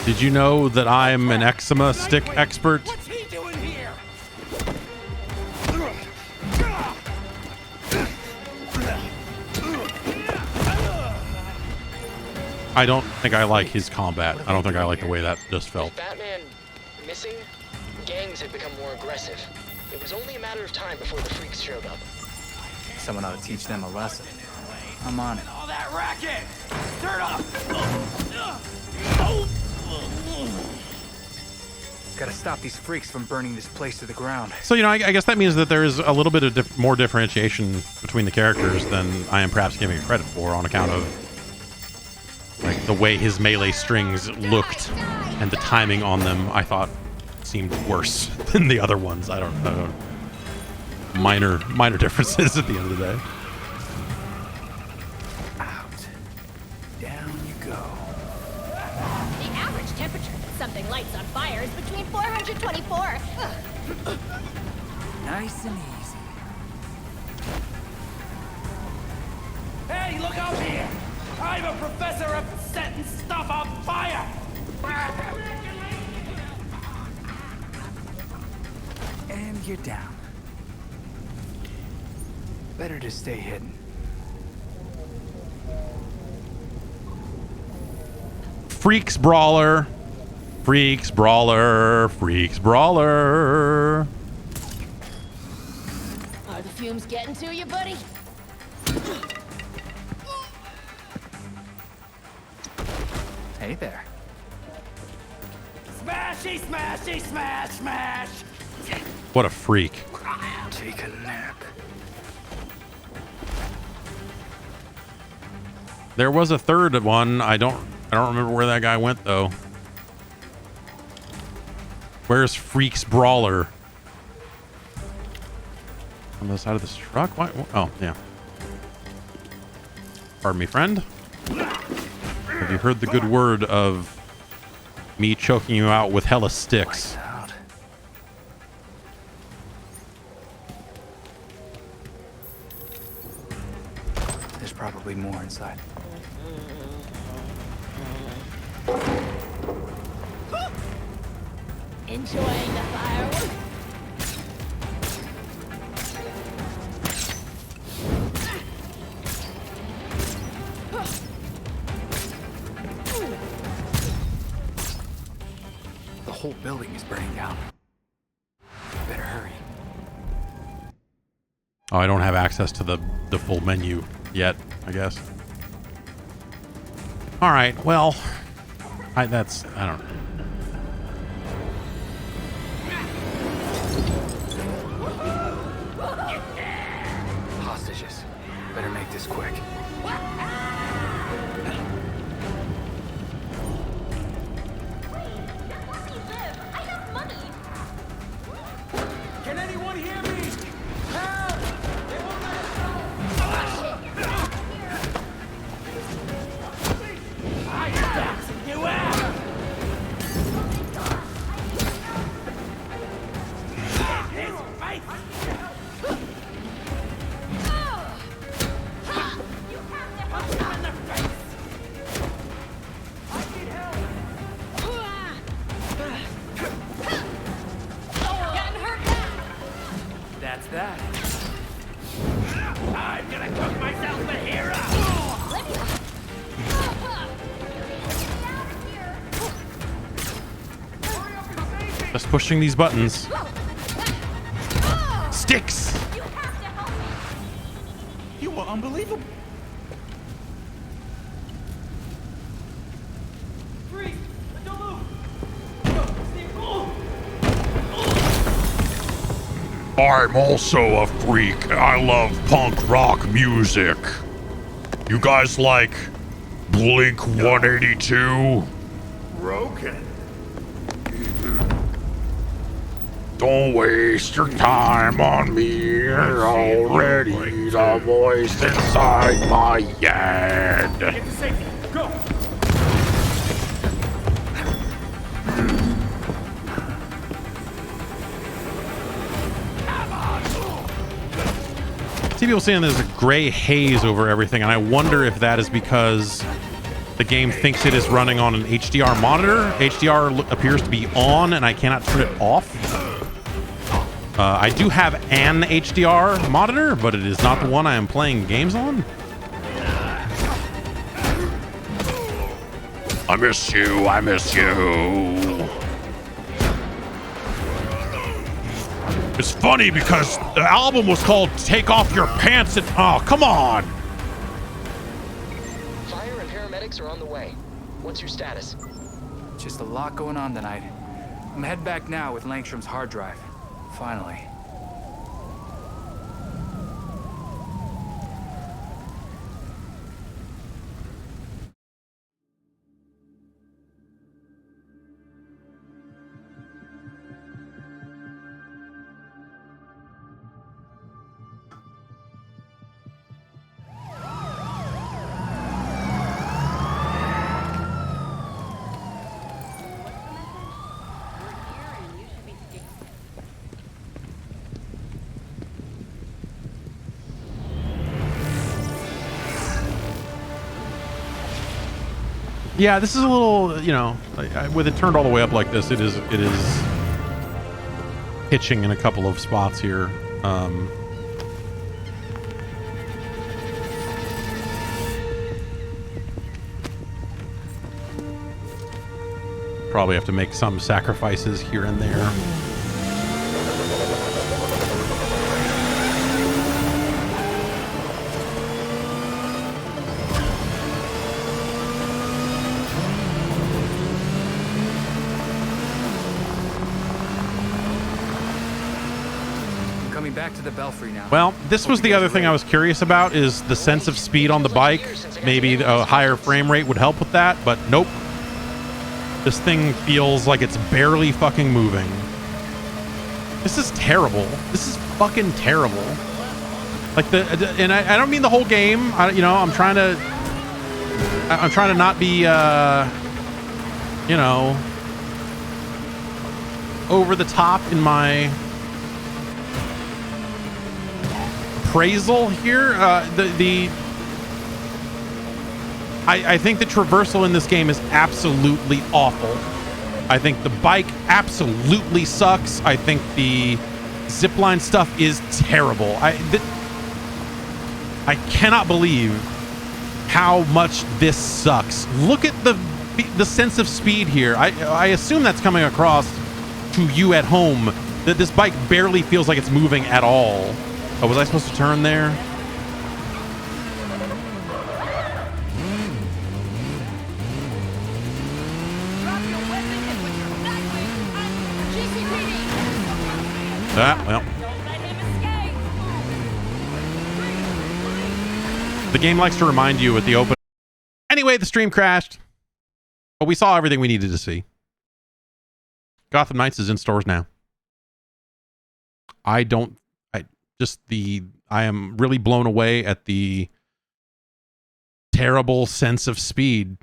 Did you know that I'm an eczema stick expert? What's he doing here? I don't think I like his combat. I don't think I like the way that just felt. With Batman missing, gangs had become more aggressive. It was only a matter of time before the freaks showed up. Someone ought to teach them a lesson. I'm on it. All that racket! Turn up! Gotta stop these freaks from burning this place to the ground. So, you know, I guess that means that there is a little bit of more differentiation between the characters than I am perhaps giving it credit for, on account of like the way his melee strings looked and the timing on them. I thought seemed worse than the other ones. I don't know. Minor differences at the end of the day. Out. Down you go. The average temperature that something lights on fire is between 424. Nice and easy. Hey, look out here! I'm a professor of setting stuff on fire! And you're down. Better to stay hidden. Freaks Brawler. Freaks Brawler. Freaks Brawler. Are the fumes getting to you, buddy? Hey there. Smashy, smashy, smash, smash! What a freak. Take a nap. There was a third one. I don't remember where that guy went though. Where's Freaks Brawler? On the side of this truck? Why? Oh, yeah. Pardon me, friend. Have you heard the good word of me choking you out with hella sticks? There's probably more inside. Enjoying the fireworks? The whole building is burning down. Better hurry. Oh, I don't have access to the full menu yet, I guess. All right, well, I don't know. Hostages. Better make this quick. Can anyone hear me? Help! They won't let us go! I am you out! His face! Punch him in the face! I need help! Getting hurt now. That's that. I'm gonna cook myself a hero! Just pushing these buttons. Sticks! You were unbelievable! Freeze! Don't move! I'm also a freak. I love punk rock music. You guys like Blink 182? Broken. Don't waste your time on me. Already the voice inside my head. Get to safety. Go. See people saying there's a gray haze over everything, and I wonder if that is because the game thinks it is running on an HDR monitor. HDR appears to be on, and I cannot turn it off. I do have an HDR monitor, but it is not the one I am playing games on. I miss you. I miss you. It's funny because the album was called Take Off Your Pants and... Oh, come on! Fire and paramedics are on the way. What's your status? Just a lot going on tonight. I'm head back now with Langstrom's hard drive. Finally. Yeah, this is a little, you know, with it turned all the way up like this, it is pitching in a couple of spots here. Probably have to make some sacrifices here and there. Back to the Belfry now. Well, this was the other thing I was curious about, is the sense of speed on the bike. Maybe a higher frame rate would help with that, but nope. This thing feels like it's barely fucking moving. This is terrible. This is fucking terrible. Like and I don't mean the whole game. I'm trying to not be, over the top in my appraisal here. I think the traversal in this game is absolutely awful. I think the bike absolutely sucks. I think the zipline stuff is terrible. I cannot believe how much this sucks. Look at the sense of speed here. I assume that's coming across to you at home, that this bike barely feels like it's moving at all. Oh, was I supposed to turn there? Well. The game likes to remind you at the open. Anyway, the stream crashed, but we saw everything we needed to see. Gotham Knights is in stores now. I am really blown away at the terrible sense of speed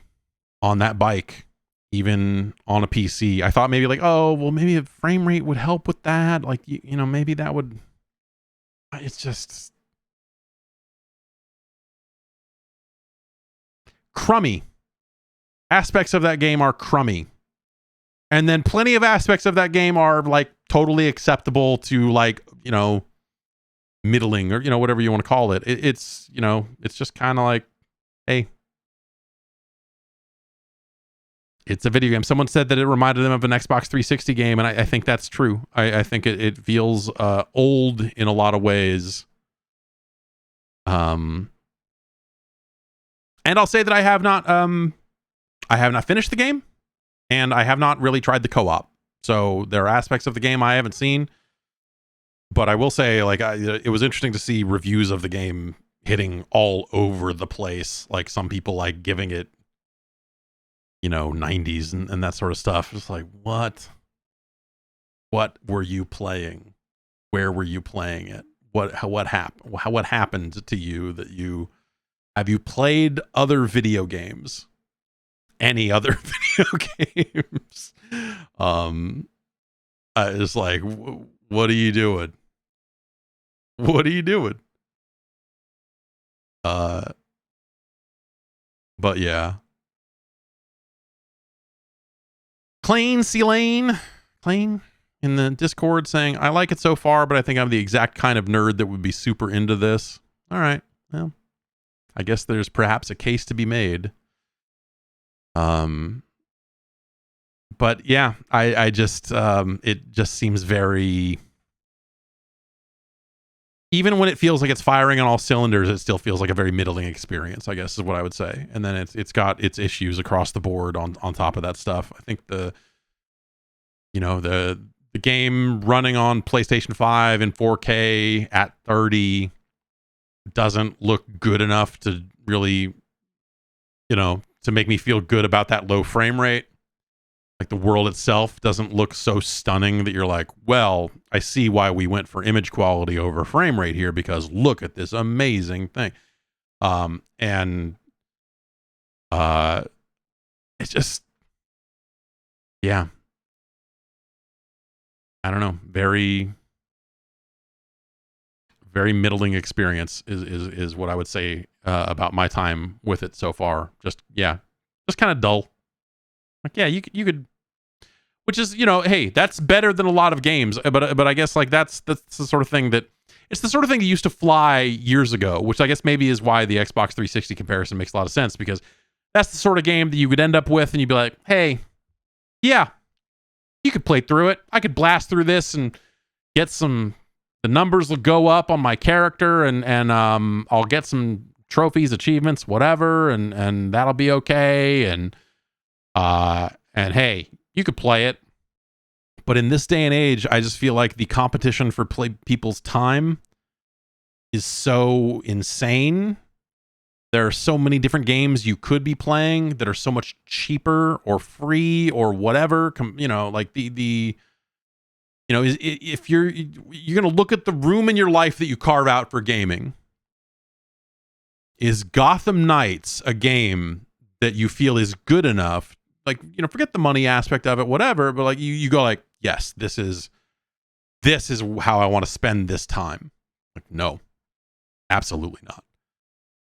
on that bike, even on a PC. I thought maybe like, oh, well, maybe a frame rate would help with that. Like, maybe that would, it's just crummy. Aspects of that game are crummy. And then plenty of aspects of that game are like totally acceptable to, like, middling, or whatever you want to call it. It's just kind of like, hey, it's a video game. Someone said that it reminded them of an Xbox 360 game, and I think that's true. I think it feels old in a lot of ways. And I'll say that I have not finished the game, and I have not really tried the co-op. So there are aspects of the game I haven't seen. But I will say, like, it was interesting to see reviews of the game hitting all over the place. Like, some people like giving it, 90s and that sort of stuff. It's like, what? What were you playing? Where were you playing it? What happened to you that you have you played other video games? Any other video games? It's like, what are you doing? What are you doing? But yeah. Clean in the Discord saying, I like it so far, but I think I'm the exact kind of nerd that would be super into this. All right. Well, I guess there's perhaps a case to be made. But yeah, I just, it just seems very, even when it feels like it's firing on all cylinders, it still feels like a very middling experience, I guess is what I would say. And then it's got its issues across the board on top of that stuff. I think the game running on PlayStation 5 in 4K at 30 doesn't look good enough to really, to make me feel good about that low frame rate. Like the world itself doesn't look so stunning that you're like, well, I see why we went for image quality over frame rate here, because look at this amazing thing. It's just, yeah. I don't know. Very, very middling experience is what I would say about my time with it so far. Just kind of dull. Like, yeah, you could, which is, hey, that's better than a lot of games. But I guess like that's the sort of thing that used to fly years ago, which I guess maybe is why the Xbox 360 comparison makes a lot of sense, because that's the sort of game that you could end up with and you'd be like, hey, yeah, you could play through it. I could blast through this and get the numbers will go up on my character and I'll get some trophies, achievements, whatever, and that'll be okay. And hey, you could play it. But in this day and age, I just feel like the competition for people's time is so insane. There are so many different games you could be playing that are so much cheaper or free or whatever. Like if you're going to look at the room in your life that you carve out for gaming, is Gotham Knights a game that you feel is good enough? Like, forget the money aspect of it, whatever, but like you go like, yes, this is how I want to spend this time. Like, no, absolutely not.